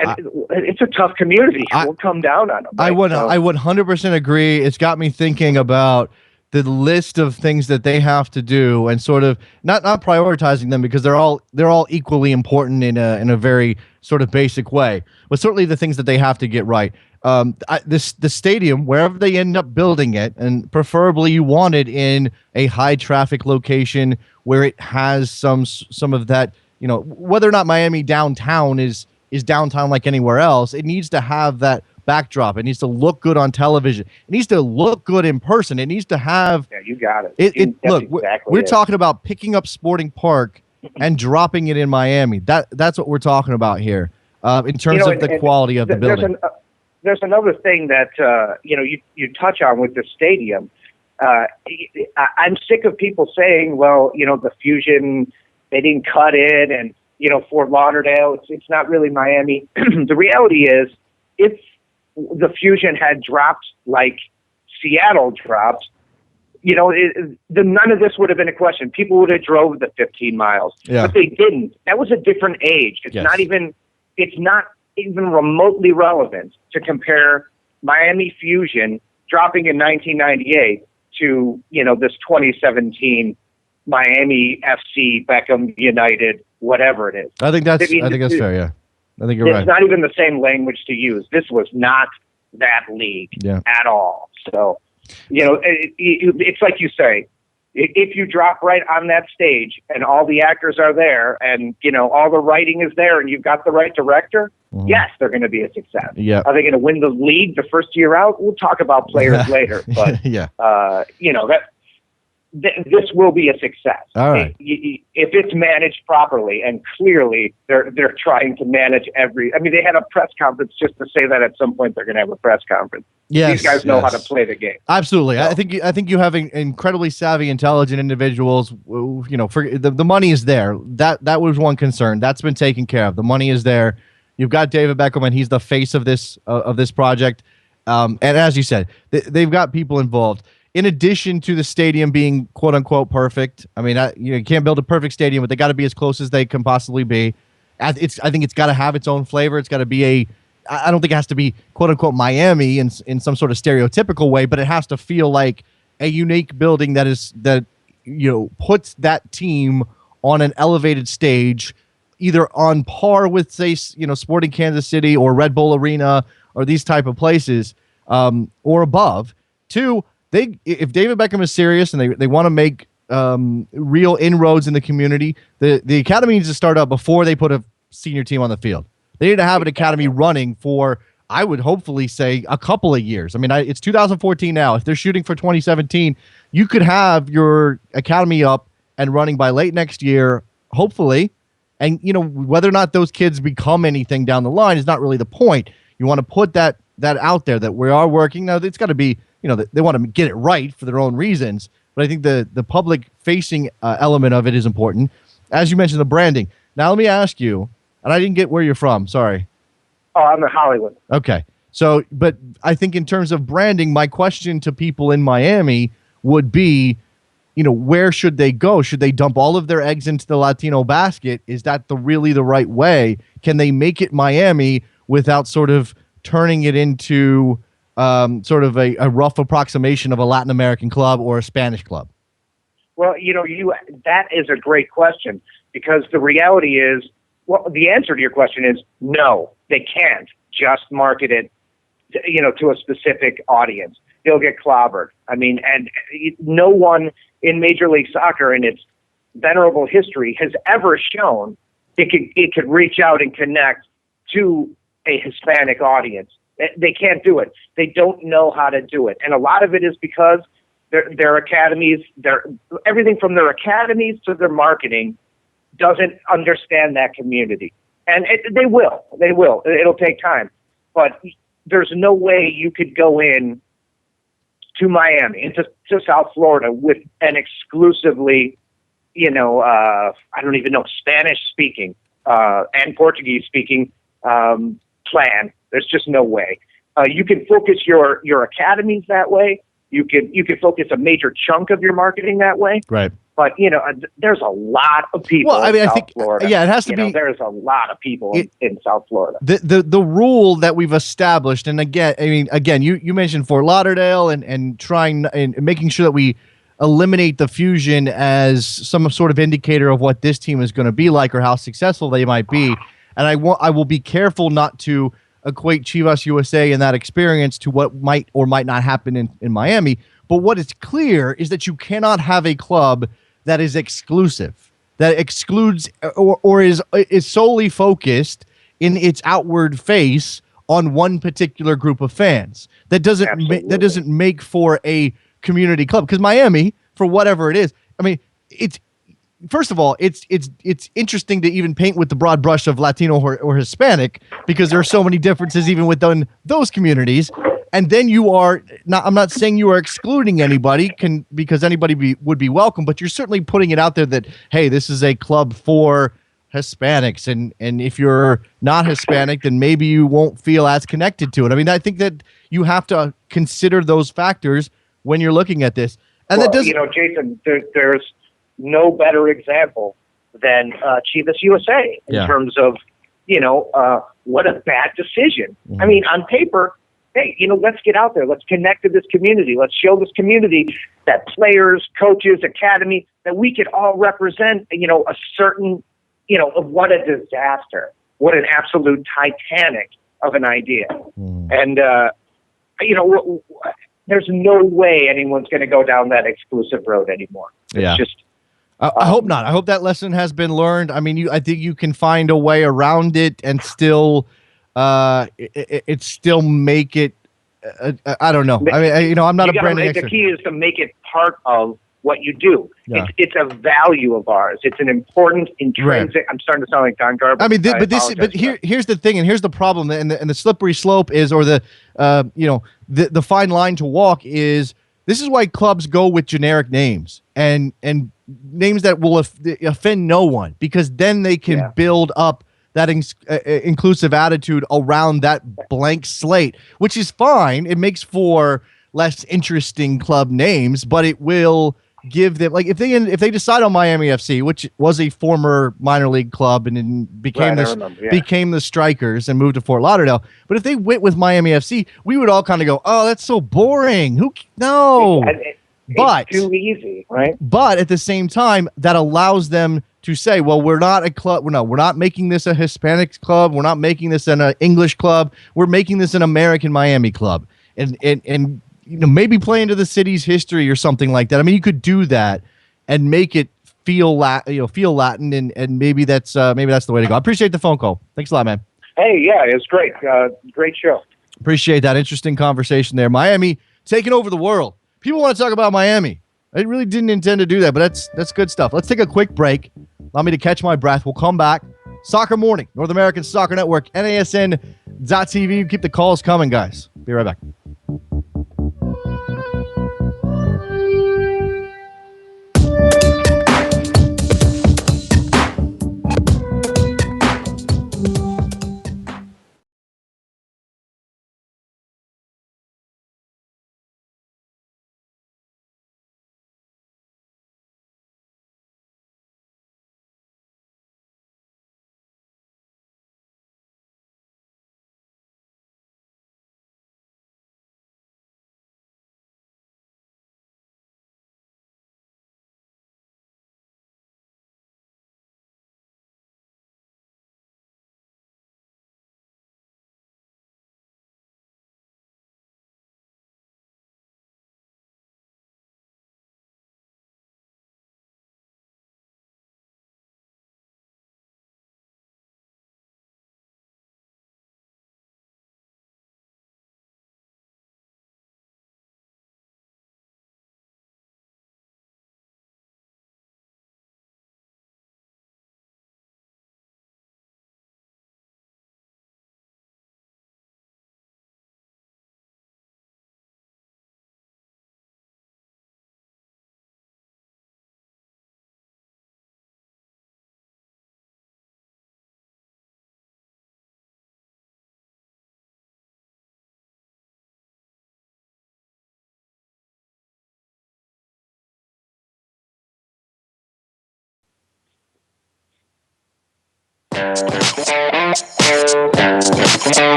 it's a tough community. We'll come down on them. Right? I would 100% agree. It's got me thinking about the list of things that they have to do, and sort of not prioritizing them because they're all equally important in a very sort of basic way. But certainly the things that they have to get right. The stadium, wherever they end up building it, and preferably you want it in a high traffic location where it has some of that, whether or not Miami downtown is downtown like anywhere else, it needs to have that backdrop. It needs to look good on television. It needs to look good in person. It needs to have. Yeah, you got it. Look, we're talking about picking up Sporting Park and dropping it in Miami. That's what we're talking about here in terms of the quality of the building. There's another thing that you touch on with the stadium. I'm sick of people saying, well, the Fusion, they didn't cut it, and Fort Lauderdale, it's not really Miami. The reality is, if the Fusion had dropped like Seattle dropped, none of this would have been a question. People would have drove the 15 miles, but they didn't. That was a different age. It's not even remotely relevant to compare Miami Fusion dropping in 1998 to, this 2017 Miami FC, Beckham United, whatever it is. I think that's fair. Yeah. I think you're right. It's not even the same language to use. This was not that league at all. So, it's like you say, if you drop right on that stage and all the actors are there and, all the writing is there and you've got the right director, yes, they're going to be a success. Yeah. Are they going to win the league the first year out? We'll talk about players later. But, this will be a success. All right. If it's managed properly, and clearly they're trying to manage they had a press conference just to say that at some point they're going to have a press conference. Yes, these guys know how to play the game. Absolutely. So, I think you have incredibly savvy, intelligent individuals. For the money is there. That was one concern. That's been taken care of. The money is there. You've got David Beckham, and he's the face of this project. And as you said, they've got people involved. In addition to the stadium being quote unquote perfect, you can't build a perfect stadium, but they got to be as close as they can possibly be. I think it's got to have its own flavor. It's got to be I don't think it has to be quote unquote Miami in some sort of stereotypical way, but it has to feel like a unique building that puts that team on an elevated stage, either on par with, say, Sporting Kansas City or Red Bull Arena or these type of places, or above. Two, if David Beckham is serious and they want to make real inroads in the community, the academy needs to start up before they put a senior team on the field. They need to have an academy running for, I would hopefully say, a couple of years. It's 2014 now. If they're shooting for 2017, you could have your academy up and running by late next year, hopefully. And whether or not those kids become anything down the line is not really the point. You want to put that out there that we are working. Now, it's got to be they want to get it right for their own reasons. But I think the public facing element of it is important. As you mentioned, the branding. Now let me ask you, and I didn't get where you're from. Sorry. Oh, I'm in Hollywood. Okay. So, but I think in terms of branding, my question to people in Miami would be, where should they go? Should they dump all of their eggs into the Latino basket? Is that really the right way? Can they make it Miami without sort of turning it into sort of a rough approximation of a Latin American club or a Spanish club? Well, that is a great question, because the reality is, the answer to your question is no, they can't just market it, to a specific audience. They'll get clobbered. I mean, and no one in Major League Soccer in its venerable history has ever shown it could reach out and connect to a Hispanic audience. They can't do it. They don't know how to do it. And a lot of it is because their academies, everything from their academies to their marketing doesn't understand that community. And they will. It'll take time. But there's no way you could go in to Miami, into South Florida with an exclusively, I don't even know, Spanish-speaking and Portuguese-speaking plan. There's just no way. You can focus your academies that way. You can focus a major chunk of your marketing that way. Right. But, there's a lot of people in South Florida. Yeah, it has to be. There's a lot of people in South Florida. The rule that we've established, and again, you mentioned Fort Lauderdale and trying and making sure that we eliminate the fusion as some sort of indicator of what this team is going to be like or how successful they might be. And I will be careful not to equate Chivas USA and that experience to what might or might not happen in Miami. But what is clear is that you cannot have a club that is exclusive, that excludes or is solely focused in its outward face on one particular group of fans. That doesn't make for a community club, because Miami, for whatever it is, I mean, it's first of all, it's interesting to even paint with the broad brush of Latino or Hispanic, because there are so many differences even within those communities. And then I'm not saying you are excluding anybody, because anybody would be welcome, but you're certainly putting it out there that, hey, this is a club for Hispanics. And if you're not Hispanic, then maybe you won't feel as connected to it. I mean, I think that you have to consider those factors when you're looking at this. And that doesn't, Jason, there's no better example than Chivas USA in terms of, what a bad decision. Mm-hmm. I mean, on paper, hey, let's get out there. Let's connect to this community. Let's show this community that players, coaches, academy, that we could all represent, a certain, of what a disaster, what an absolute Titanic of an idea. Mm. And, there's no way anyone's going to go down that exclusive road anymore. It's just... I hope not. I hope that lesson has been learned. I mean, I think you can find a way around it and still... it still make it. I don't know. I mean, I'm not a branding expert. The key is to make it part of what you do. Yeah. It's a value of ours. It's an important intrinsic. Right. I'm starting to sound like Don Garber. I mean, here's the thing, and here's the problem, and the slippery slope is, or the fine line to walk is. This is why clubs go with generic names and names that will offend no one, because then they can build up that inclusive attitude around that blank slate, which is fine. It makes for less interesting club names, but it will give them, like, if they decide on Miami FC, which was a former minor league club and then became the Strikers and moved to Fort Lauderdale. But if they went with Miami FC, we would all kind of go, "Oh, that's so boring. It's too easy, right?" But at the same time, that allows them to say, well, we're not a club. We're not making this a Hispanic club. We're not making this an English club. We're making this an American Miami club, and maybe play into the city's history or something like that. I mean, you could do that and make it feel Latin, and maybe that's the way to go. I appreciate the phone call. Thanks a lot, man. Hey, yeah, it was great. Great show. Appreciate that interesting conversation there. Miami taking over the world. People want to talk about Miami. I really didn't intend to do that, but that's good stuff. Let's take a quick break. Allow me to catch my breath. We'll come back. Soccer Morning, North American Soccer Network, NASN.TV. Keep the calls coming, guys. Be right back.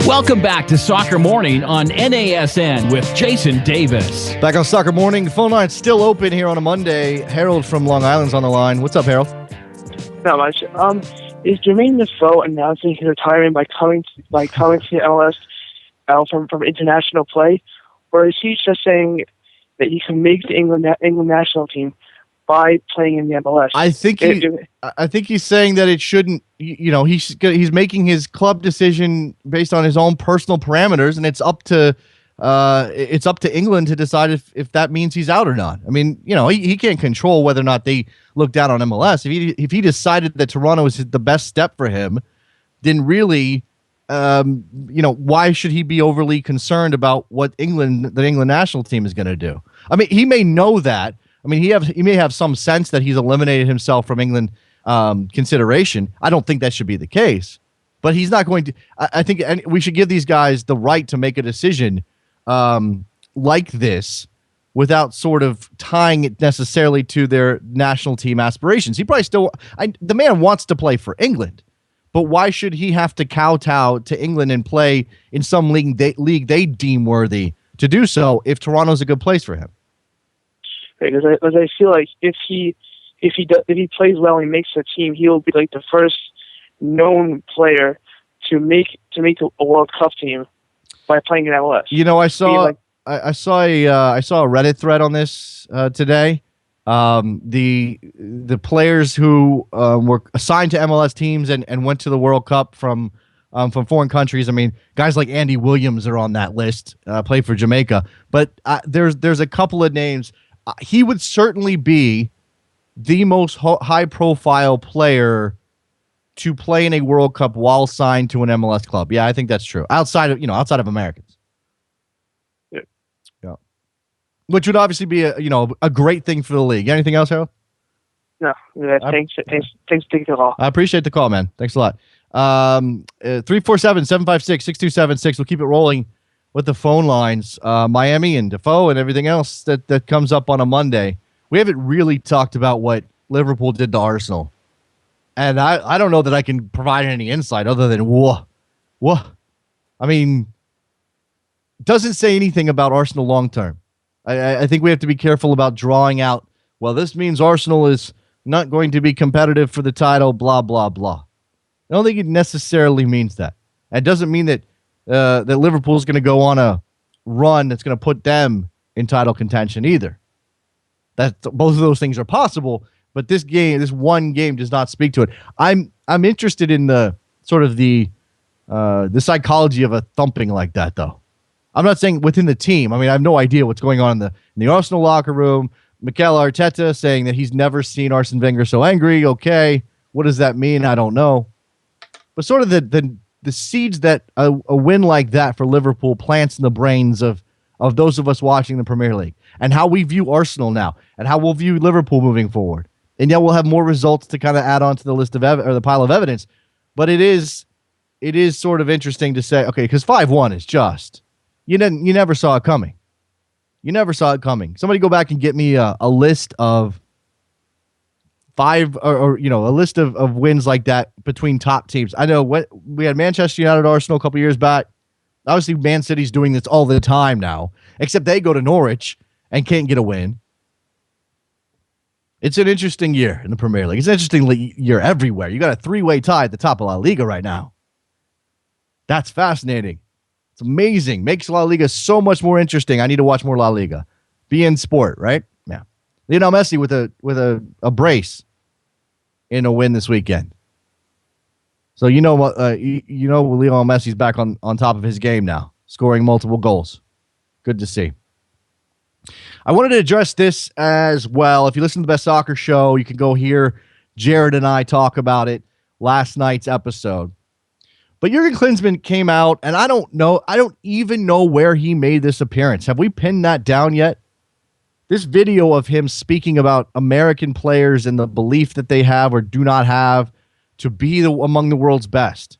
Welcome back to Soccer Morning on NASN with Jason Davis. Back on Soccer Morning. The phone line's still open here on a Monday. Harold from Long Island's on the line. What's up, Harold? Not much. Is Jermaine Defoe announcing his retirement by coming to MLS from international play, or is he just saying that he can make the England national team by playing in the MLS? I think he's saying that it shouldn't. He's making his club decision based on his own personal parameters, and it's up to England to decide if that means he's out or not. I mean, he can't control whether or not they look down on MLS. If he decided that Toronto is the best step for him, then really, why should he be overly concerned about what the England national team is going to do? I mean, he may know that. I mean, he may have some sense that he's eliminated himself from England consideration. I don't think that should be the case, but he's not going to. I think we should give these guys the right to make a decision like this without sort of tying it necessarily to their national team aspirations. He probably the man wants to play for England, but why should he have to kowtow to England and play in some league they deem worthy to do so if Toronto's a good place for him? Because I feel like if he plays well and he makes the team, he will be like the first known player to make a World Cup team by playing in MLS. I saw a Reddit thread on this today. The players who were assigned to MLS teams and went to the World Cup from foreign countries. I mean, guys like Andy Williams are on that list. Played for Jamaica, but there's a couple of names. He would certainly be the most high-profile player to play in a World Cup while signed to an MLS club. Yeah, I think that's true. Outside of Americans. Yeah. Which would obviously be a great thing for the league. Anything else, Harold? No. Thanks for taking the call. I appreciate the call, man. Thanks a lot. 347-756-6276. We'll keep it rolling with the phone lines, Miami and Defoe and everything else that comes up on a Monday. We haven't really talked about what Liverpool did to Arsenal. And I don't know that I can provide any insight other than, whoa. I mean, doesn't say anything about Arsenal long term. I think we have to be careful about drawing out, well, this means Arsenal is not going to be competitive for the title, blah, blah, blah. I don't think it necessarily means that. It doesn't mean that Liverpool is going to go on a run that's going to put them in title contention either. Both of those things are possible, but this one game does not speak to it. I'm interested in the sort of the psychology of a thumping like that, though. I'm not saying within the team. I mean, I have no idea what's going on in the Arsenal locker room. Mikel Arteta saying that he's never seen Arsene Wenger so angry. Okay, what does that mean? I don't know. But sort of the seeds that a win like that for Liverpool plants in the brains of those of us watching the Premier League, and how we view Arsenal now, and how we'll view Liverpool moving forward. And yet we'll have more results to kind of add on to the list of or the pile of evidence. But it is sort of interesting to say, okay, because 5-1 is just you never saw it coming. You never saw it coming. Somebody go back and get me a list of five or a list of wins like that between top teams. I know we had Manchester United, Arsenal a couple years back. Obviously, Man City's doing this all the time now, except they go to Norwich and can't get a win. It's an interesting year in the Premier League. It's an interesting year everywhere. You got a three-way tie at the top of La Liga right now. That's fascinating. It's amazing. Makes La Liga so much more interesting. I need to watch more La Liga. Be in sport, right? Yeah. Lionel Messi with a brace in a win this weekend. So Lionel Messi's back on top of his game now, scoring multiple goals. Good to see. I wanted to address this as well. If you listen to the Best Soccer Show, you can go hear Jared and I talk about it last night's episode. But Jurgen Klinsmann came out, and I don't even know where he made this appearance. Have we pinned that down yet? This video of him speaking about American players and the belief that they have or do not have to be among the world's best.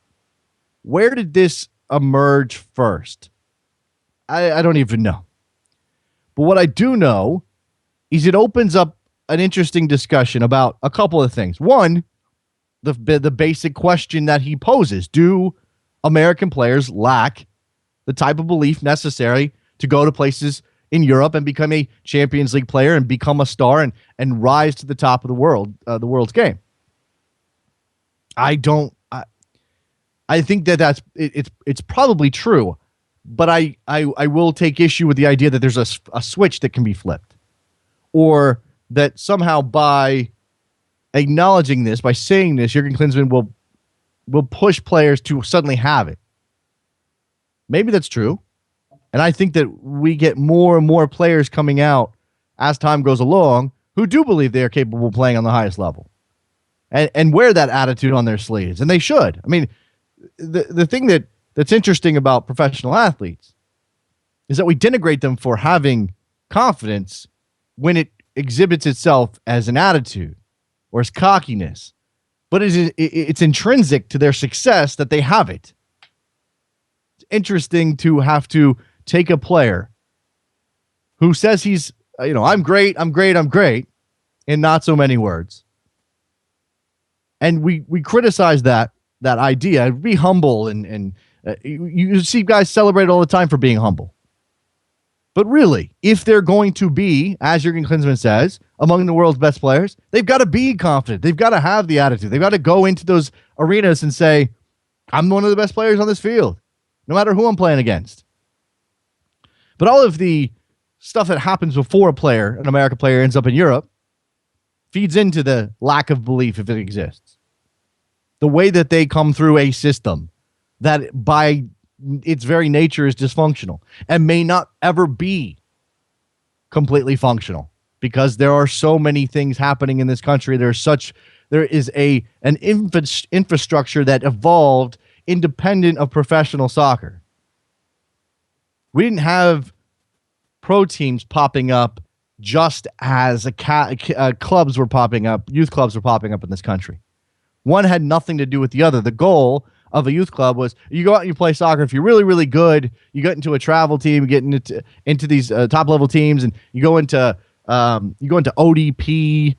Where did this emerge first? I don't even know. But what I do know is it opens up an interesting discussion about a couple of things. One, the basic question that he poses: do American players lack the type of belief necessary to go to places in Europe and become a Champions League player and become a star and rise to the top of the world's game? I think it's probably true, but I will take issue with the idea that there's a switch that can be flipped, or that somehow by acknowledging this, by saying this, Jurgen Klinsmann will push players to suddenly have it. Maybe that's true. And I think that we get more and more players coming out as time goes along who do believe they are capable of playing on the highest level and wear that attitude on their sleeves. And they should. I mean, the thing that's interesting about professional athletes is that we denigrate them for having confidence when it exhibits itself as an attitude or as cockiness. But it's intrinsic to their success that they have it. It's interesting to have to take a player who says he's, I'm great, in not so many words. And we criticize that idea. Be humble, and you see guys celebrate all the time for being humble. But really, if they're going to be, as Jurgen Klinsmann says, among the world's best players, they've got to be confident. They've got to have the attitude. They've got to go into those arenas and say, I'm one of the best players on this field, no matter who I'm playing against. But all of the stuff that happens before an American player, ends up in Europe, feeds into the lack of belief, if it exists. The way that they come through a system that by its very nature is dysfunctional and may not ever be completely functional, because there are so many things happening in this country. There is an infrastructure that evolved independent of professional soccer. We didn't have pro teams popping up just as clubs were popping up, youth clubs were popping up in this country. One had nothing to do with the other. The goal of a youth club was you go out and you play soccer. If you're really, really good, you get into a travel team, you get into these top level teams, and you go into ODP.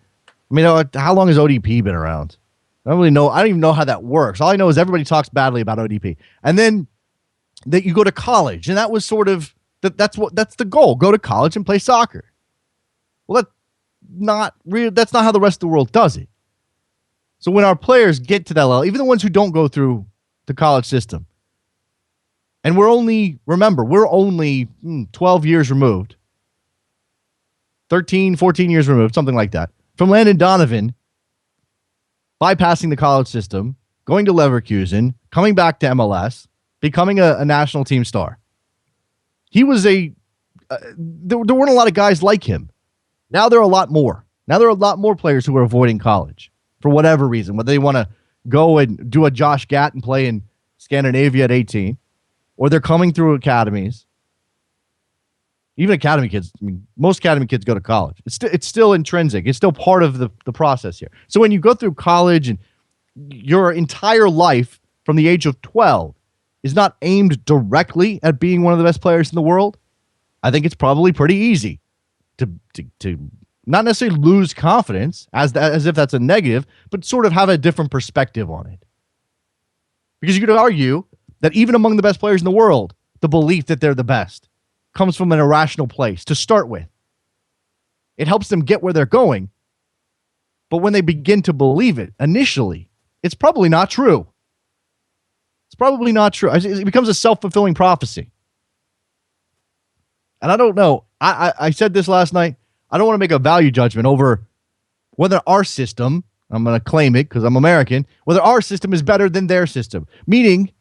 I mean, how long has ODP been around? I don't really know. I don't even know how that works. All I know is everybody talks badly about ODP. And then that you go to college, and that was sort of that's the goal. Go to college and play soccer. Well, that's not how the rest of the world does it. So when our players get to that level, even the ones who don't go through the college system, and we're only 12 years removed, 13, 14 years removed, something like that, from Landon Donovan bypassing the college system, going to Leverkusen, coming back to MLS, becoming a national team star. He was there weren't a lot of guys like him. Now there are a lot more. Now there are a lot more players who are avoiding college for whatever reason, whether they want to go and do a Josh Gatt and play in Scandinavia at 18, or they're coming through academies. Even academy kids, I mean, most academy kids go to college. It's still intrinsic. It's still part of the process here. So when you go through college and your entire life from the age of 12 is not aimed directly at being one of the best players in the world, I think it's probably pretty easy to not necessarily lose confidence as if that's a negative, but sort of have a different perspective on it. Because you could argue that even among the best players in the world, the belief that they're the best comes from an irrational place to start with. It helps them get where they're going. But when they begin to believe it initially, it's probably not true. It's probably not true. It becomes a self-fulfilling prophecy. And I don't know. I said this last night. I don't want to make a value judgment over whether our system, I'm going to claim it because I'm American, whether our system is better than their system. Meaning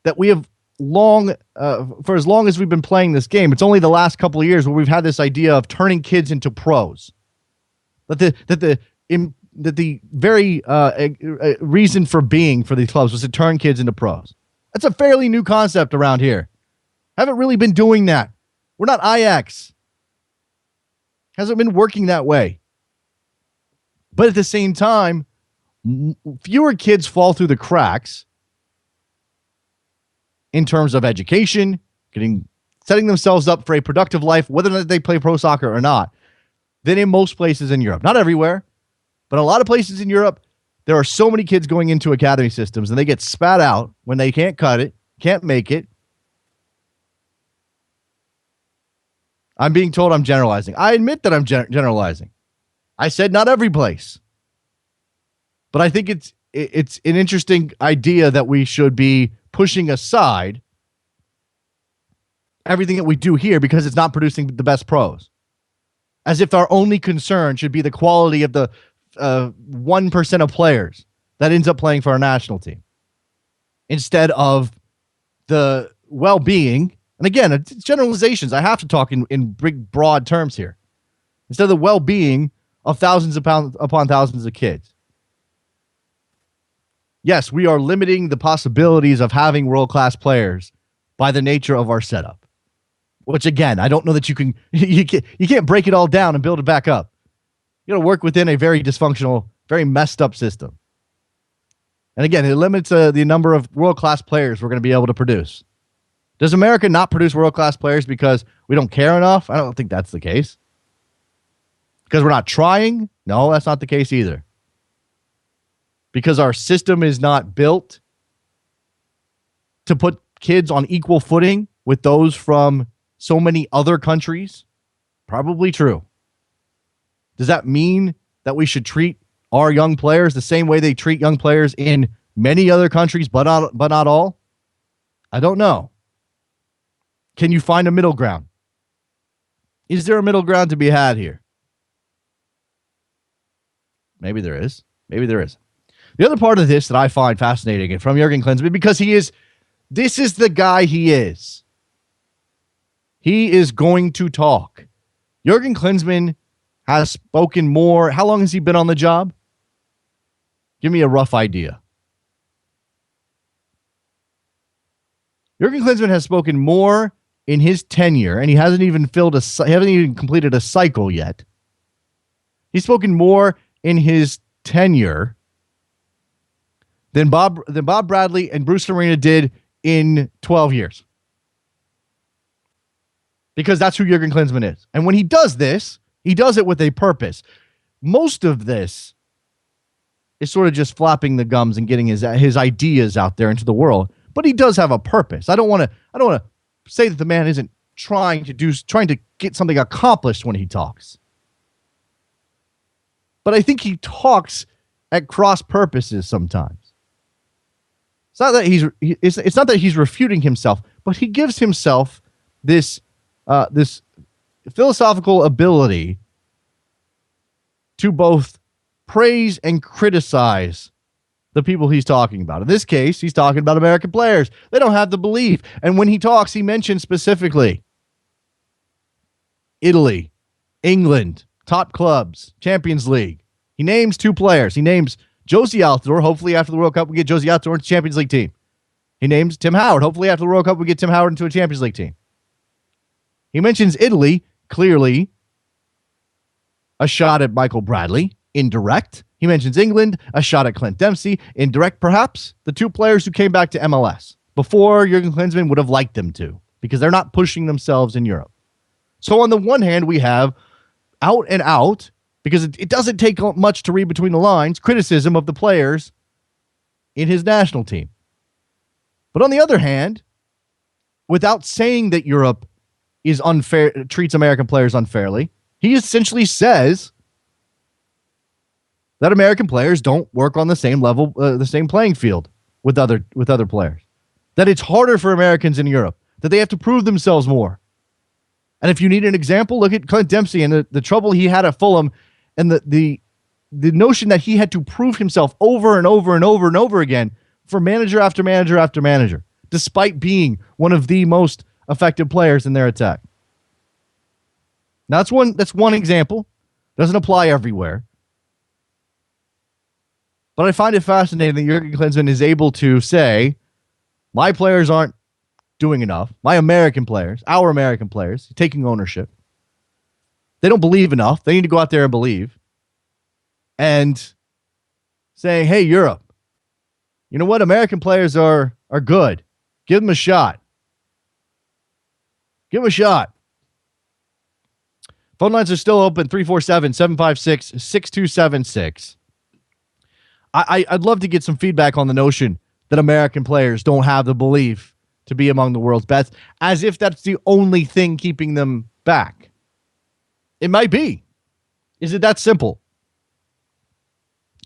that we have for as long as we've been playing this game, it's only the last couple of years where we've had this idea of turning kids into pros. That the very reason for being for these clubs was to turn kids into pros. That's a fairly new concept around here. Haven't really been doing that. We're not Ajax. Hasn't been working that way. But at the same time, fewer kids fall through the cracks in terms of education, setting themselves up for a productive life, whether or not they play pro soccer or not. than in most places in Europe. Not everywhere, but a lot of places in Europe, there are so many kids going into academy systems and they get spat out when they can't cut it, can't make it. I'm being told I'm generalizing. I admit that I'm generalizing. I said not every place. But I think it's an interesting idea that we should be pushing aside everything that we do here because it's not producing the best pros. As if our only concern should be the quality of the 1% of players that ends up playing for our national team instead of the well-being. And again, it's generalizations. I have to talk in big, broad terms here. Instead of the well-being of thousands upon thousands of kids. Yes, we are limiting the possibilities of having world-class players by the nature of our setup. Which, again, I don't know that you can't break it all down and build it back up. You got to work within a very dysfunctional, very messed up system. And again, it limits the number of world-class players we're going to be able to produce. Does America not produce world-class players because we don't care enough? I don't think that's the case. Because we're not trying? No, that's not the case either. Because our system is not built to put kids on equal footing with those from so many other countries? Probably true. Does that mean that we should treat our young players the same way they treat young players in many other countries, but not all? I don't know. Can you find a middle ground? Is there a middle ground to be had here? Maybe there is. Maybe there is. The other part of this that I find fascinating and from Jurgen Klinsmann, because this is the guy he is. He is going to talk. Jurgen Klinsmann has spoken more. How long has he been on the job? Give me a rough idea. Jurgen Klinsmann has spoken more in his tenure, and he hasn't even completed a cycle yet. He's spoken more in his tenure than Bob Bradley and Bruce Arena did in 12 years. Because that's who Jurgen Klinsmann is. And when he does this, he does it with a purpose. Most of this is sort of just flapping the gums and getting his ideas out there into the world. But he does have a purpose. I don't want to say that the man isn't trying to get something accomplished when he talks. But I think he talks at cross purposes sometimes. It's not that he's refuting himself, but he gives himself this philosophical ability to both praise and criticize the people he's talking about. In this case, he's talking about American players. They don't have the belief. And when he talks, he mentions specifically Italy, England, top clubs, Champions League. He names 2 players. He names Josie Altidore. Hopefully after the World Cup, we get Josie Altidore into a Champions League team. He names Tim Howard. Hopefully after the World Cup, we get Tim Howard into a Champions League team. He mentions Italy, clearly a shot at Michael Bradley, indirect. He mentions England, a shot at Clint Dempsey, indirect perhaps, the 2 players who came back to MLS before Jurgen Klinsmann would have liked them to, because they're not pushing themselves in Europe. So on the one hand, we have out and out, because it doesn't take much to read between the lines, criticism of the players in his national team. But on the other hand, without saying that Europe is unfair, treats American players unfairly, he essentially says that American players don't work on the same level, the same playing field with other players. That it's harder for Americans in Europe, that they have to prove themselves more. And if you need an example, look at Clint Dempsey and the trouble he had at Fulham, and the notion that he had to prove himself over and over and over and over again for manager after manager after manager, despite being one of the most effective players in their attack. Now that's one example. Doesn't apply everywhere. But I find it fascinating that Jurgen Klinsmann is able to say, my players aren't doing enough. My American players, our American players, taking ownership. They don't believe enough. They need to go out there and believe. And saying, hey, Europe, you know what? American players are good. Give them a shot. Give them a shot. Phone lines are still open, 347-756-6276. I'd love to get some feedback on the notion that American players don't have the belief to be among the world's best, as if that's the only thing keeping them back. It might be. Is it that simple?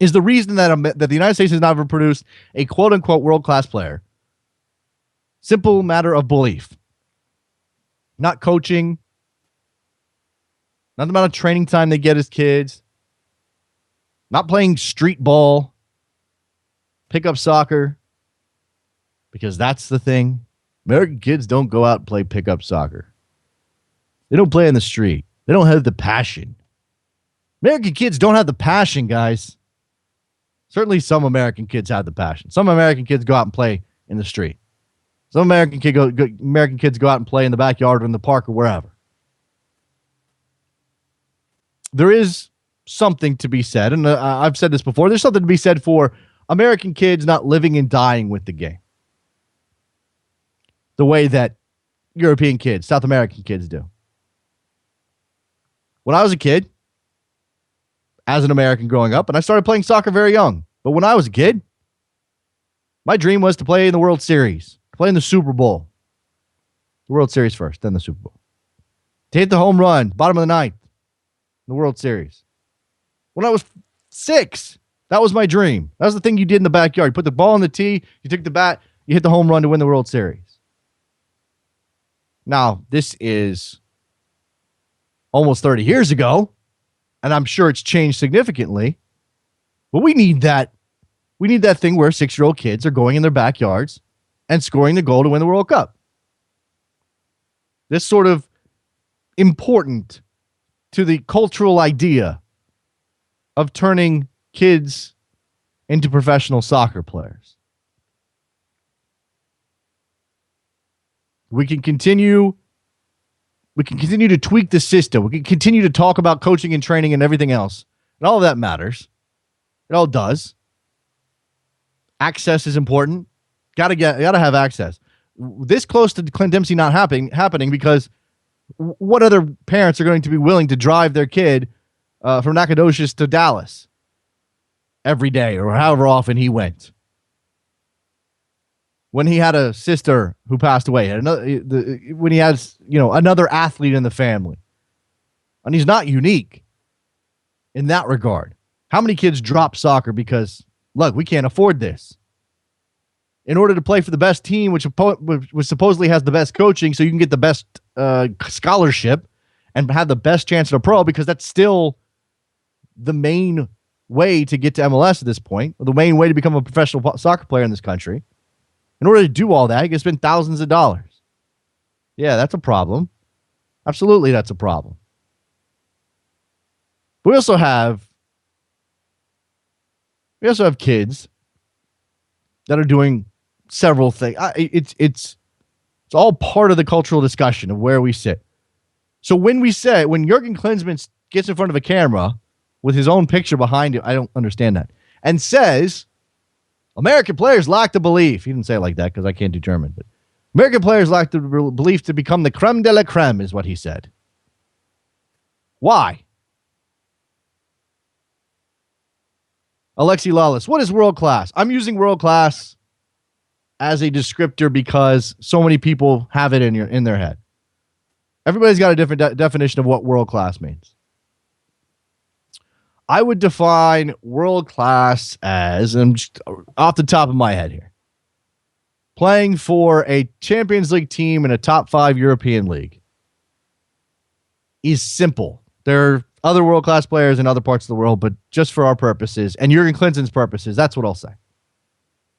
Is the reason that the United States has never produced a quote-unquote world-class player simple matter of belief? Not coaching, not the amount of training time they get as kids, not playing street ball, pickup soccer, because that's the thing. American kids don't go out and play pickup soccer. They don't play in the street. They don't have the passion. American kids don't have the passion, guys. Certainly some American kids have the passion. Some American kids go out and play in the street. Some American kids go out and play in the backyard or in the park or wherever. There is something to be said, and I've said this before, there's something to be said for American kids not living and dying with the game the way that European kids, South American kids do. When I was a kid, as an American growing up, and I started playing soccer very young, but when I was a kid, my dream was to play in the World Series, play in the Super Bowl. The World Series first, then the Super Bowl. To hit the home run, bottom of the ninth, in the World Series. When I was 6, that was my dream. That was the thing you did in the backyard. You put the ball on the tee, you took the bat, you hit the home run to win the World Series. Now, this is almost 30 years ago, and I'm sure it's changed significantly. But we need that. We need that thing where 6-year-old kids are going in their backyards and scoring the goal to win the World Cup. This sort of important to the cultural idea of turning kids into professional soccer players. We can continue to tweak the system. We can continue to talk about coaching and training and everything else. And all of that matters. It all does. Access is important. Gotta have access. This close to Clint Dempsey not happening because what other parents are going to be willing to drive their kid from Nacogdoches to Dallas every day or however often he went? When he had a sister who passed away, when he has, another athlete in the family. And he's not unique in that regard. How many kids drop soccer because, look, we can't afford this? In order to play for the best team, which supposedly has the best coaching, so you can get the best scholarship and have the best chance at a pro, because that's still the main way to get to MLS at this point, or the main way to become a professional soccer player in this country. In order to do all that, you can spend thousands of dollars. Yeah, that's a problem. Absolutely, that's a problem. But we also have kids that are doing several things. It's all part of the cultural discussion of where we sit. So when Jurgen Klinsmann gets in front of a camera with his own picture behind it, I don't understand that, and says, American players lack the belief. He didn't say it like that because I can't do German, but American players lack the belief to become the creme de la creme is what he said. Why? Alexi Lawless, what is world class? I'm using world class as a descriptor because so many people have it in their head. Everybody's got a different definition of what world class means. I would define world class as, I'm just off the top of my head here, playing for a Champions League team in a top 5 European league is simple. There are other world class players in other parts of the world, but just for our purposes and Jurgen Klinsmann's purposes, that's what I'll say.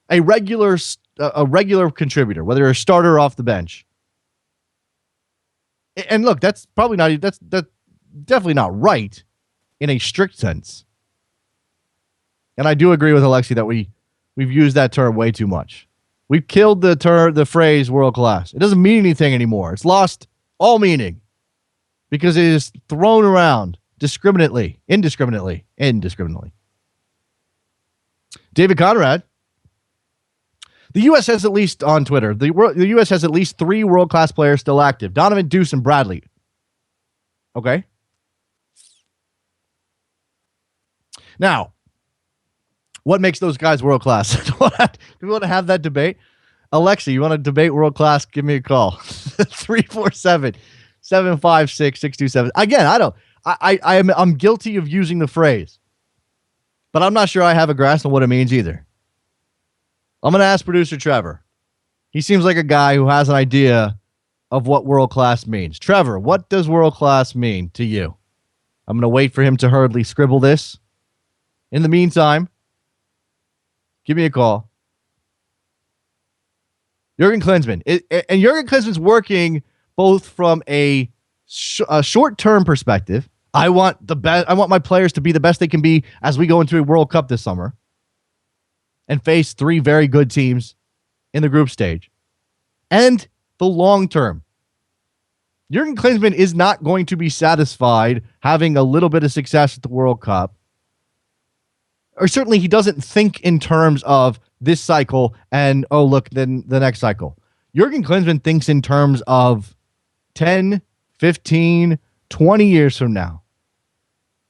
A regular contributor, whether you're a starter or off the bench. And look, that's definitely not right in a strict sense. And I do agree with Alexi that we've used that term way too much. We've killed the phrase world class. It doesn't mean anything anymore. It's lost all meaning because it is thrown around indiscriminately. David Conrad. The U.S. has at least, on Twitter, the U.S. has at least 3 world-class players still active. Donovan, Deuce, and Bradley. Okay. Now, what makes those guys world class? Do we want to have that debate? Alexa, you want to debate world class? Give me a call. 347-756-627. Again, I'm guilty of using the phrase, but I'm not sure I have a grasp on what it means either. I'm going to ask producer Trevor. He seems like a guy who has an idea of what world class means. Trevor, what does world class mean to you? I'm going to wait for him to hurriedly scribble this. In the meantime, give me a call. Jurgen Klinsmann. And Jurgen Klinsmann's working both from a short-term perspective. I want the best. I want my players to be the best they can be as we go into a World Cup this summer and face 3 very good teams in the group stage. And the long term. Jurgen Klinsmann is not going to be satisfied having a little bit of success at the World Cup. Or certainly he doesn't think in terms of this cycle and, oh, look, then the next cycle. Jurgen Klinsmann thinks in terms of 10, 15, 20 years from now.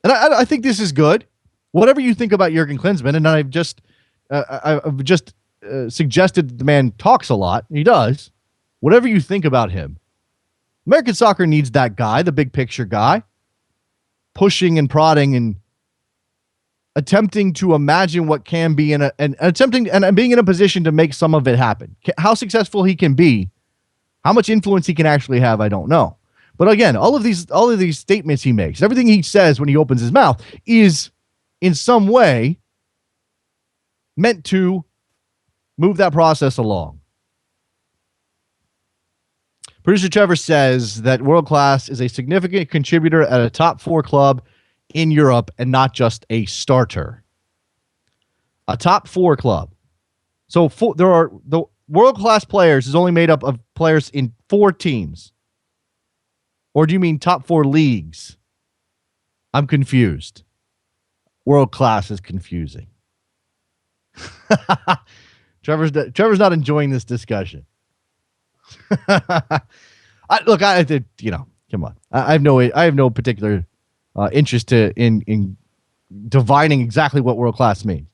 And I think this is good. Whatever you think about Jurgen Klinsmann, and I've just suggested that the man talks a lot. He does. Whatever you think about him, American soccer needs that guy, the big picture guy, pushing and prodding and attempting to imagine what can be and attempting and being in a position to make some of it happen. How successful he can be, how much influence he can actually have, I don't know. But again, all of these statements he makes, everything he says when he opens his mouth is in some way meant to move that process along. Producer Trevor says that world class is a significant contributor at a top 4 club in Europe and not just a starter. A top 4 club. So there are the world class players is only made up of players in 4 teams. Or do you mean top 4 leagues? I'm confused. World class is confusing. Trevor's not enjoying this discussion. Come on. I have no particular interest in divining exactly what world class means.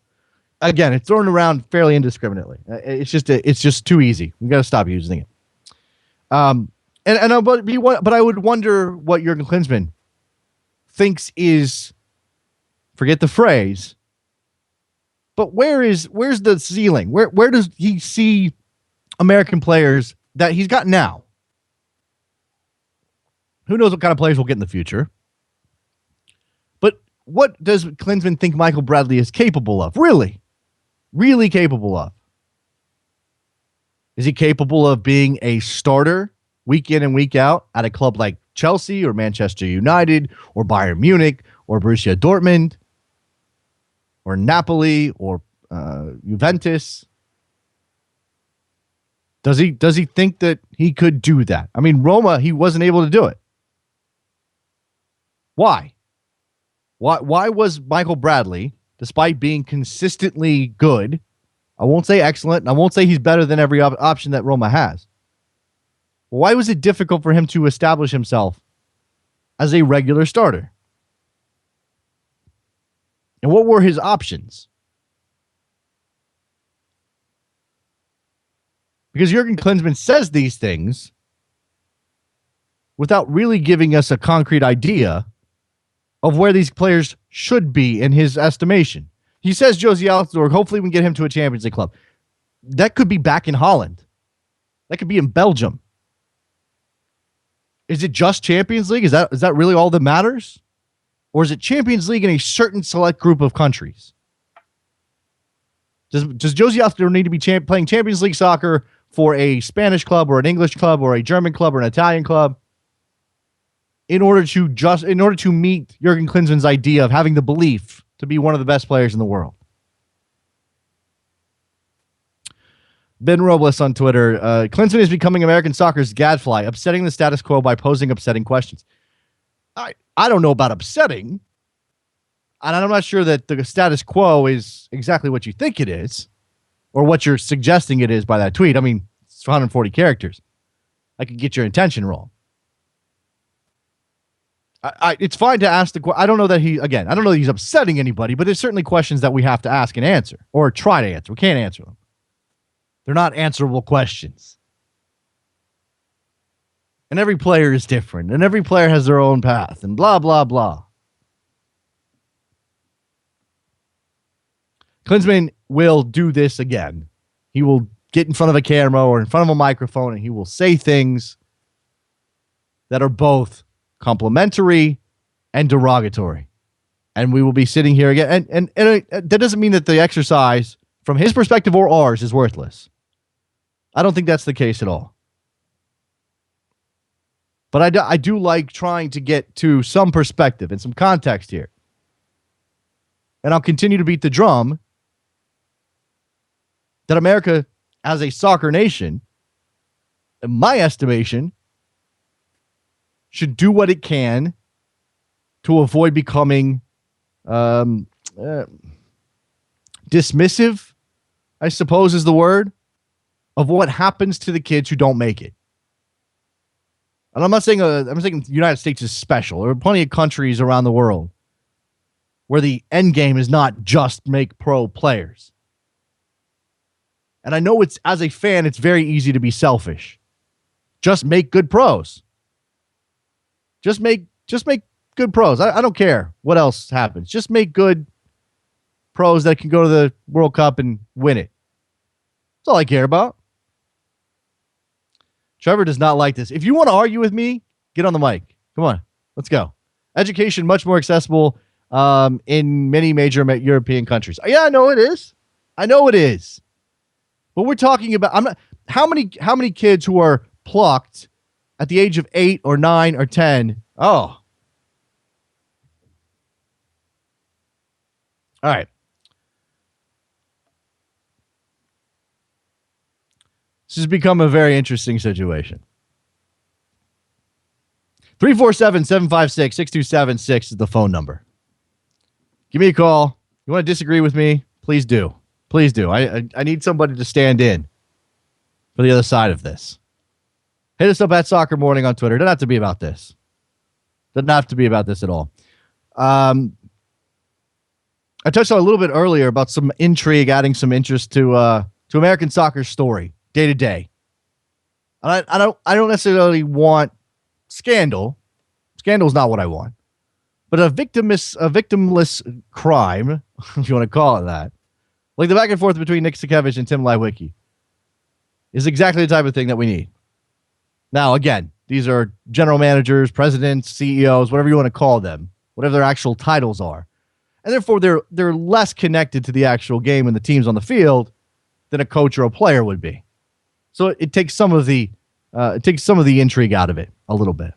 Again, it's thrown around fairly indiscriminately. It's just too easy. We got to stop using it. But I would wonder what Jurgen Klinsmann thinks is, forget the phrase, but where's the ceiling? Where does he see American players that he's got now? Who knows what kind of players we'll get in the future? But what does Klinsmann think Michael Bradley is capable of? Really capable of? Is he capable of being a starter week in and week out at a club like Chelsea or Manchester United or Bayern Munich or Borussia Dortmund or Napoli or Juventus? Does he think that he could do that? I mean, Roma, he wasn't able to do it. Why? Why was Michael Bradley, despite being consistently good, I won't say excellent, and I won't say he's better than every option that Roma has. Why was it difficult for him to establish himself as a regular starter? And what were his options? Because Jurgen Klinsmann says these things without really giving us a concrete idea of where these players should be in his estimation. He says Josie Altidore, hopefully we can get him to a Champions League club. That could be back in Holland. That could be in Belgium. Is it just Champions League? Is that really all that matters? Or is it Champions League in a certain select group of countries? Does Josie Altidore need to be playing Champions League soccer for a Spanish club or an English club or a German club or an Italian club in order to meet Jurgen Klinsmann's idea of having the belief to be one of the best players in the world? Ben Robles on Twitter. Klinsmann is becoming American soccer's gadfly, upsetting the status quo by posing upsetting questions. I don't know about upsetting, and I'm not sure that the status quo is exactly what you think it is, or what you're suggesting it is by that tweet. I mean, it's 140 characters. I could get your intention wrong. It's fine to ask the question. I don't know that I don't know that he's upsetting anybody, but there's certainly questions that we have to ask and answer, or try to answer. We can't answer them. They're not answerable questions. And every player is different, and every player has their own path, and blah, blah, blah. Klinsmann will do this again. He will get in front of a camera or in front of a microphone, and he will say things that are both complimentary and derogatory. And we will be sitting here again. And that doesn't mean that the exercise, from his perspective or ours, is worthless. I don't think that's the case at all. But I do like trying to get to some perspective and some context here. And I'll continue to beat the drum that America, as a soccer nation, in my estimation, should do what it can to avoid becoming dismissive, I suppose is the word, of what happens to the kids who don't make it. And I'm not saying the United States is special. There are plenty of countries around the world where the end game is not just make pro players. And I know as a fan, it's very easy to be selfish. Just make good pros. Just make good pros. I don't care what else happens. Just make good pros that can go to the World Cup and win it. That's all I care about. Trevor does not like this. If you want to argue with me, get on the mic. Come on. Let's go. Education much more accessible in many major European countries. Yeah, I know it is. But we're talking about how many kids who are plucked at the age of 8 or 9 or 10. Oh. All right. This has become a very interesting situation. 347-756-6276 is the phone number. Give me a call. You want to disagree with me? Please do. Please do. I need somebody to stand in for the other side of this. Hit us up at Soccer Morning on Twitter. It doesn't have to be about this. Doesn't have to be about this at all. I touched on a little bit earlier about some intrigue, adding some interest to American soccer's story day to day. And I don't necessarily want scandal. Scandal is not what I want. But a victimless crime, if you want to call it that, like the back and forth between Nick Sakevich and Tim Lewicki, is exactly the type of thing that we need. Now, again, these are general managers, presidents, CEOs, whatever you want to call them, whatever their actual titles are. And therefore, they're less connected to the actual game and the teams on the field than a coach or a player would be. So it takes some of the intrigue out of it a little bit.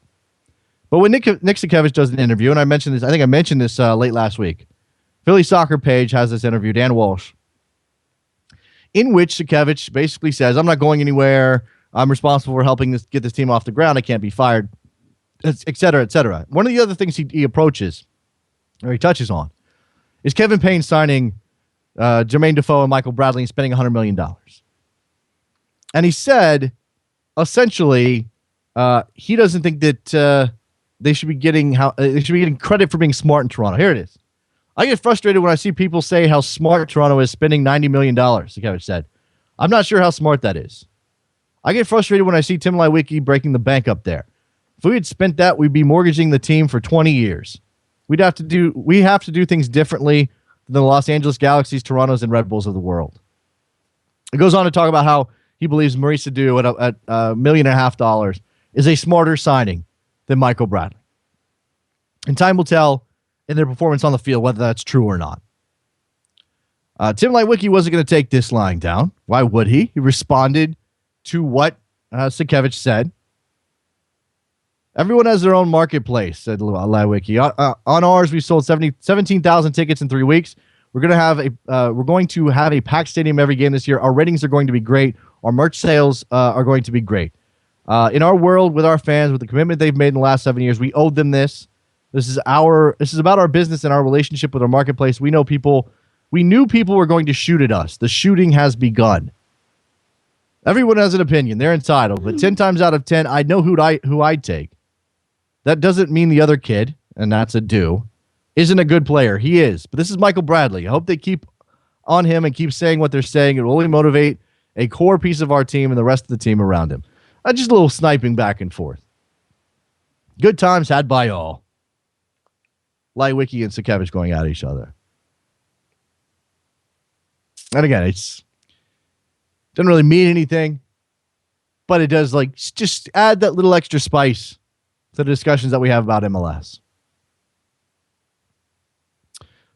But when Nick Sakevich does an interview, and I mentioned this, I think I mentioned this late last week. Philly Soccer Page has this interview, Dan Walsh, in which Sakevich basically says, "I'm not going anywhere. I'm responsible for helping get this team off the ground. I can't be fired," et cetera, et cetera. One of the other things he approaches, or he touches on, is Kevin Payne signing Jermaine Defoe and Michael Bradley and spending $100 million. And he said, essentially, he doesn't think that they should be getting credit for being smart in Toronto. Here it is. "I get frustrated when I see people say how smart Toronto is spending $90 million, Sakevich said. I'm not sure how smart that is. I get frustrated when I see Tim Lewicki breaking the bank up there. If we had spent that, we'd be mortgaging the team for 20 years. We have to do things differently than the Los Angeles Galaxies, Torontos, and Red Bulls of the world." It goes on to talk about how he believes Maurice Adu at $1.5 million is a smarter signing than Michael Bradley. And time will tell in their performance on the field whether that's true or not. Tim Lewicki wasn't going to take this lying down. Why would he? He responded to what Sakevich said. "Everyone has their own marketplace," said Lewicki. On ours, we sold 17,000 tickets in 3 weeks. We're going to have a packed stadium every game this year. Our ratings are going to be great. Our merch sales are going to be great. In our world, with our fans, with the commitment they've made in the last 7 years, we owed them this. This is about our business and our relationship with our marketplace. We knew people were going to shoot at us. The shooting has begun. Everyone has an opinion. They're entitled. But 10 times out of 10, I know who I'd take. That doesn't mean the other kid. and that's a do, isn't a good player. He is. But this is Michael Bradley. I hope they keep on him and keep saying what they're saying. It will only motivate a core piece of our team and the rest of the team around him. Just a little sniping back and forth. Good times had by all. Lywicki and Sakevich going at each other. And again, it's doesn't really mean anything, but it does just add that little extra spice to the discussions that we have about MLS.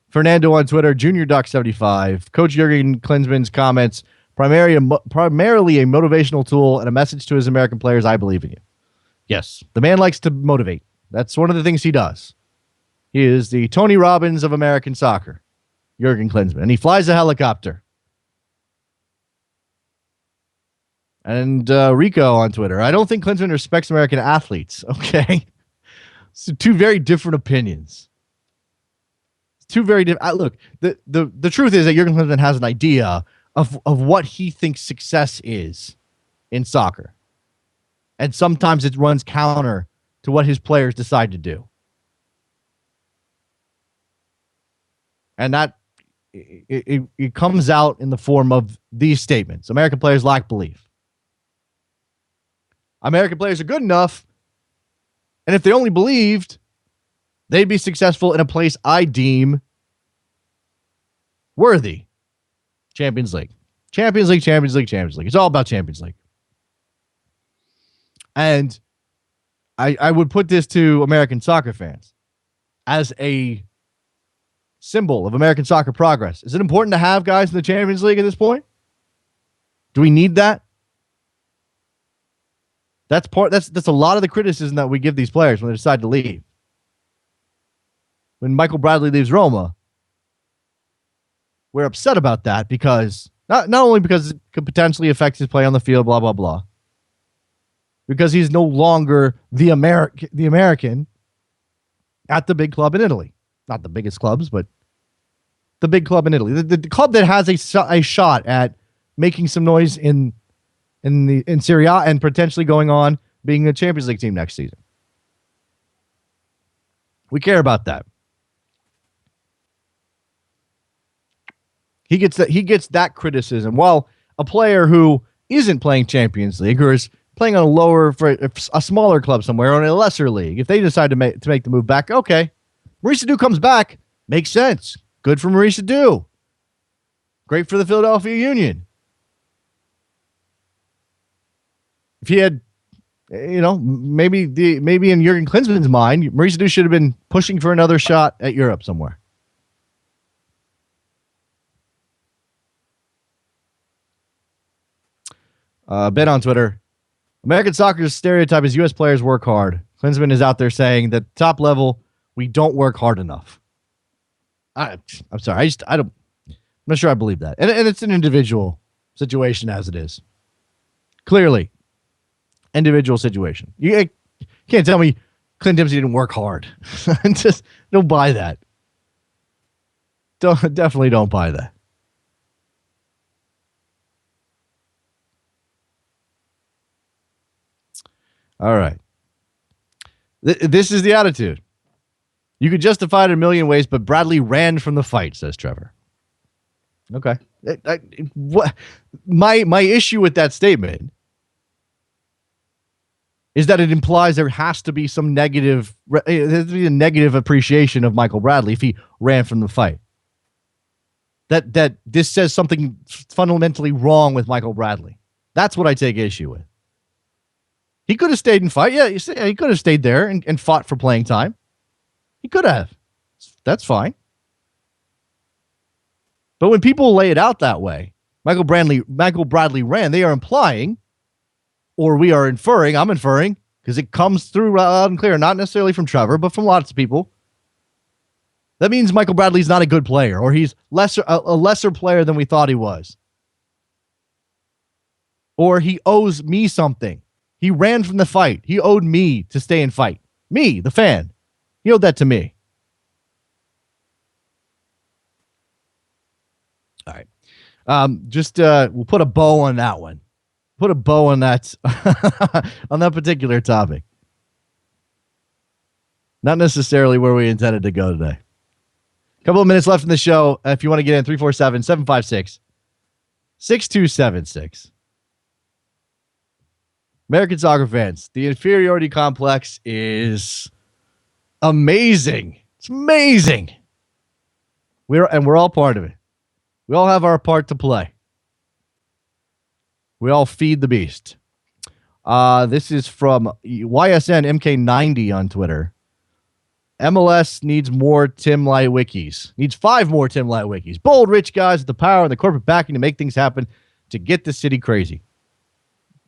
Fernando on Twitter, Junior Duck 75. Coach Jurgen Klinsmann's comments, primarily a motivational tool and a message to his American players. I believe in you. Yes, the man likes to motivate. That's one of the things he does. He is the Tony Robbins of American soccer, Jurgen Klinsmann, and he flies a helicopter. And Rico on Twitter, I don't think Klinsmann respects American athletes. Okay. So two very different opinions. Two very different. Look, the truth is that Jurgen Klinsmann has an idea of what he thinks success is in soccer. And sometimes it runs counter to what his players decide to do. And that it comes out in the form of these statements. American players lack belief. American players are good enough, and if they only believed, they'd be successful in a place I deem worthy. Champions League. Champions League, Champions League, Champions League. It's all about Champions League. And I would put this to American soccer fans as a symbol of American soccer progress. Is it important to have guys in the Champions League at this point? Do we need that? That's a lot of the criticism that we give these players when they decide to leave. When Michael Bradley leaves Roma, we're upset about that because not only because it could potentially affect his play on the field, blah, blah, blah, because he's no longer the American at the big club in Italy. Not the biggest clubs, but the big club in Italy. The club that has a shot at making some noise in Serie A and potentially going on being a Champions League team next season. We care about that. He gets that criticism. While a player who isn't playing Champions League or is playing on for a smaller club somewhere or in a lesser league, if they decide to make the move back, okay. Maurice Edu comes back, makes sense. Good for Maurice Edu. Great for the Philadelphia Union. If he had, maybe in Jurgen Klinsmann's mind, Maurice Edu should have been pushing for another shot at Europe somewhere. Ben on Twitter, American soccer's stereotype is U.S. players work hard. Klinsmann is out there saying that top level, we don't work hard enough. I'm sorry. I'm not sure I believe that. And it's an individual situation as it is. Clearly. Individual situation. You can't tell me Clint Dempsey didn't work hard. Just don't buy that. Definitely don't buy that. All right. This is the attitude. You could justify it a million ways, but Bradley ran from the fight, says Trevor. Okay. What my issue with that statement is that it implies there has to be some negative, there has to be a negative appreciation of Michael Bradley if he ran from the fight. That this says something fundamentally wrong with Michael Bradley. That's what I take issue with. He could have stayed and fight. Yeah, he could have stayed there and fought for playing time. He could have. That's fine. But when people lay it out that way, Michael Bradley ran, they are implying, or we are inferring, I'm inferring, because it comes through loud and clear, not necessarily from Trevor, but from lots of people. That means Michael Bradley's not a good player, or he's a lesser player than we thought he was. Or he owes me something. He ran from the fight. He owed me to stay and fight. Me, the fan. He owed that to me. All right. We'll put a bow on that one. Put a bow on that on that particular topic. Not necessarily where we intended to go today. A couple of minutes left in the show. If you want to get in, 347-756-6276. American soccer fans, the inferiority complex is amazing. It's amazing. We're all part of it. We all have our part to play. We all feed the beast. This is from YSN MK90 on Twitter. MLS needs more Tim Leiwekis. Needs 5 more Tim Leiwekis. Bold, rich guys with the power and the corporate backing to make things happen to get the city crazy.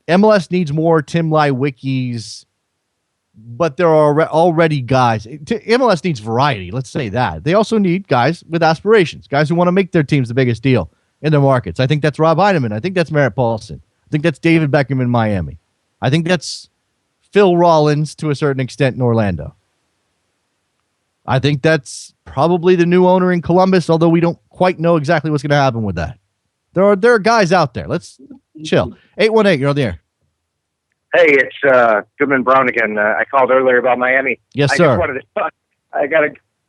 MLS needs more Tim Leiwekis, but there are already guys. MLS needs variety. Let's say that. They also need guys with aspirations, guys who want to make their teams the biggest deal in their markets. I think that's Rob Heineman. I think that's Merritt Paulson. I think that's David Beckham in Miami. I think that's Phil Rollins to a certain extent in Orlando. I think that's probably the new owner in Columbus, although we don't quite know exactly what's going to happen with that. There are guys out there. Let's chill. 818, you're on the air. Hey, it's Goodman Brown again. I called earlier about Miami. Yes, I sir. Just wanted to,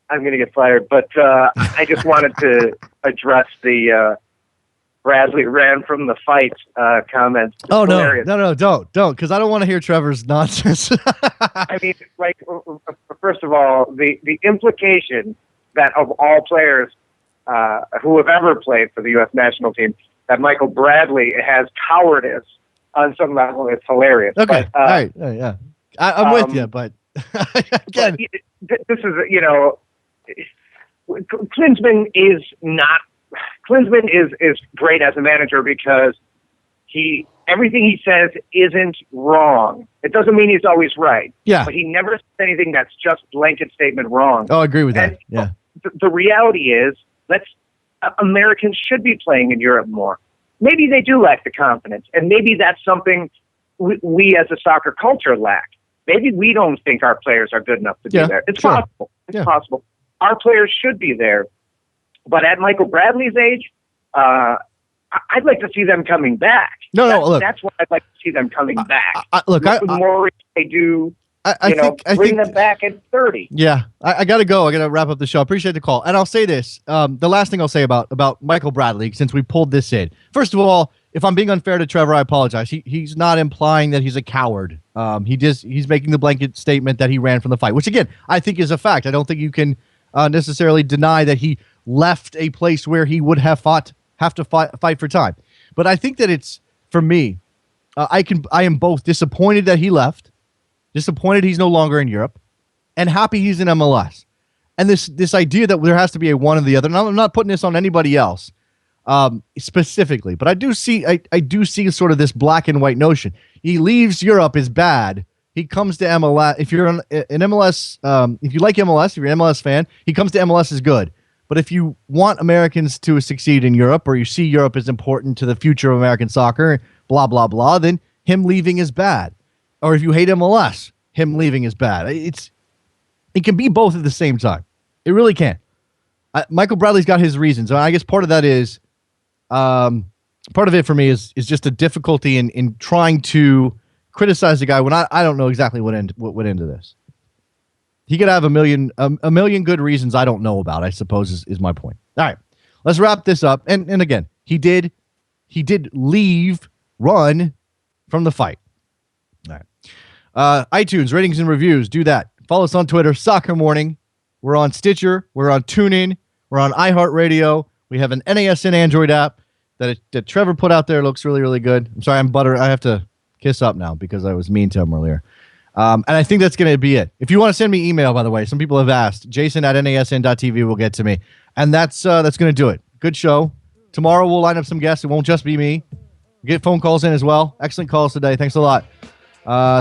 I'm going to get fired, but I just wanted to address the Bradley ran from the fight comments. It's hilarious. No, don't, because I don't want to hear Trevor's nonsense. I mean, like, first of all, the implication that of all players who have ever played for the U.S. national team, that Michael Bradley has cowardice on some level is hilarious. Okay, but, all right, yeah. I'm with you, but again, this is, Klinsmann is not. Klinsmann is great as a manager because everything he says isn't wrong. It doesn't mean he's always right. Yeah. But he never says anything that's just blanket statement wrong. Oh, I agree with that. Yeah. The reality is, Americans should be playing in Europe more. Maybe they do lack the confidence, and maybe that's something we as a soccer culture lack. Maybe we don't think our players are good enough to be there. It's possible. It's possible. Our players should be there. But at Michael Bradley's age, I'd like to see them coming back. Look. That's what I'd like to see them coming back. The more they do, bring them back at 30. Yeah, I got to go. I got to wrap up the show. I appreciate the call. And I'll say this. The last thing I'll say about Michael Bradley, since we pulled this in. First of all, if I'm being unfair to Trevor, I apologize. He's not implying that he's a coward. He's making the blanket statement that he ran from the fight, which, again, I think is a fact. I don't think you can necessarily deny that he left a place where he would have to fight for time. But I think that it's, for me, I am both disappointed that he left, disappointed he's no longer in Europe, and happy he's in MLS. And this idea that there has to be a one or the other, and I'm not putting this on anybody else specifically, but I do see sort of this black and white notion. He leaves Europe is bad. He comes to MLS. If you're an MLS, if you like MLS, if you're an MLS fan, he comes to MLS is good. But if you want Americans to succeed in Europe, or you see Europe as important to the future of American soccer, blah, blah, blah, then him leaving is bad. Or if you hate MLS, him leaving is bad. It can be both at the same time. It really can. Michael Bradley's got his reasons. And I guess part of that is, part of it for me is just a difficulty in trying to criticize the guy when I don't know exactly what went into this. He could have a million good reasons I don't know about, I suppose is my point. All right, let's wrap this up. And again, he did run from the fight. All right. iTunes, ratings and reviews, do that. Follow us on Twitter, Soccer Morning. We're on Stitcher. We're on TuneIn. We're on iHeartRadio. We have an NASN Android app that Trevor put out there. It looks really, really good. I'm sorry, I have to kiss up now because I was mean to him earlier. And I think that's going to be it. If you want to send me email, by the way, some people have asked, jason@nasn.tv will get to me. And that's going to do it. Good show. Tomorrow we'll line up some guests. It won't just be me. We'll get phone calls in as well. Excellent calls today. Thanks a lot.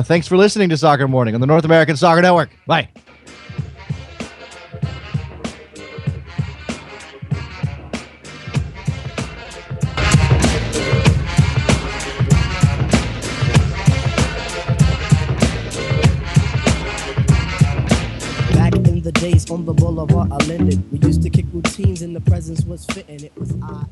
Thanks for listening to Soccer Morning on the North American Soccer Network. Bye. The days on the boulevard I landed. We used to kick routines and the presence was fitting. It was odd.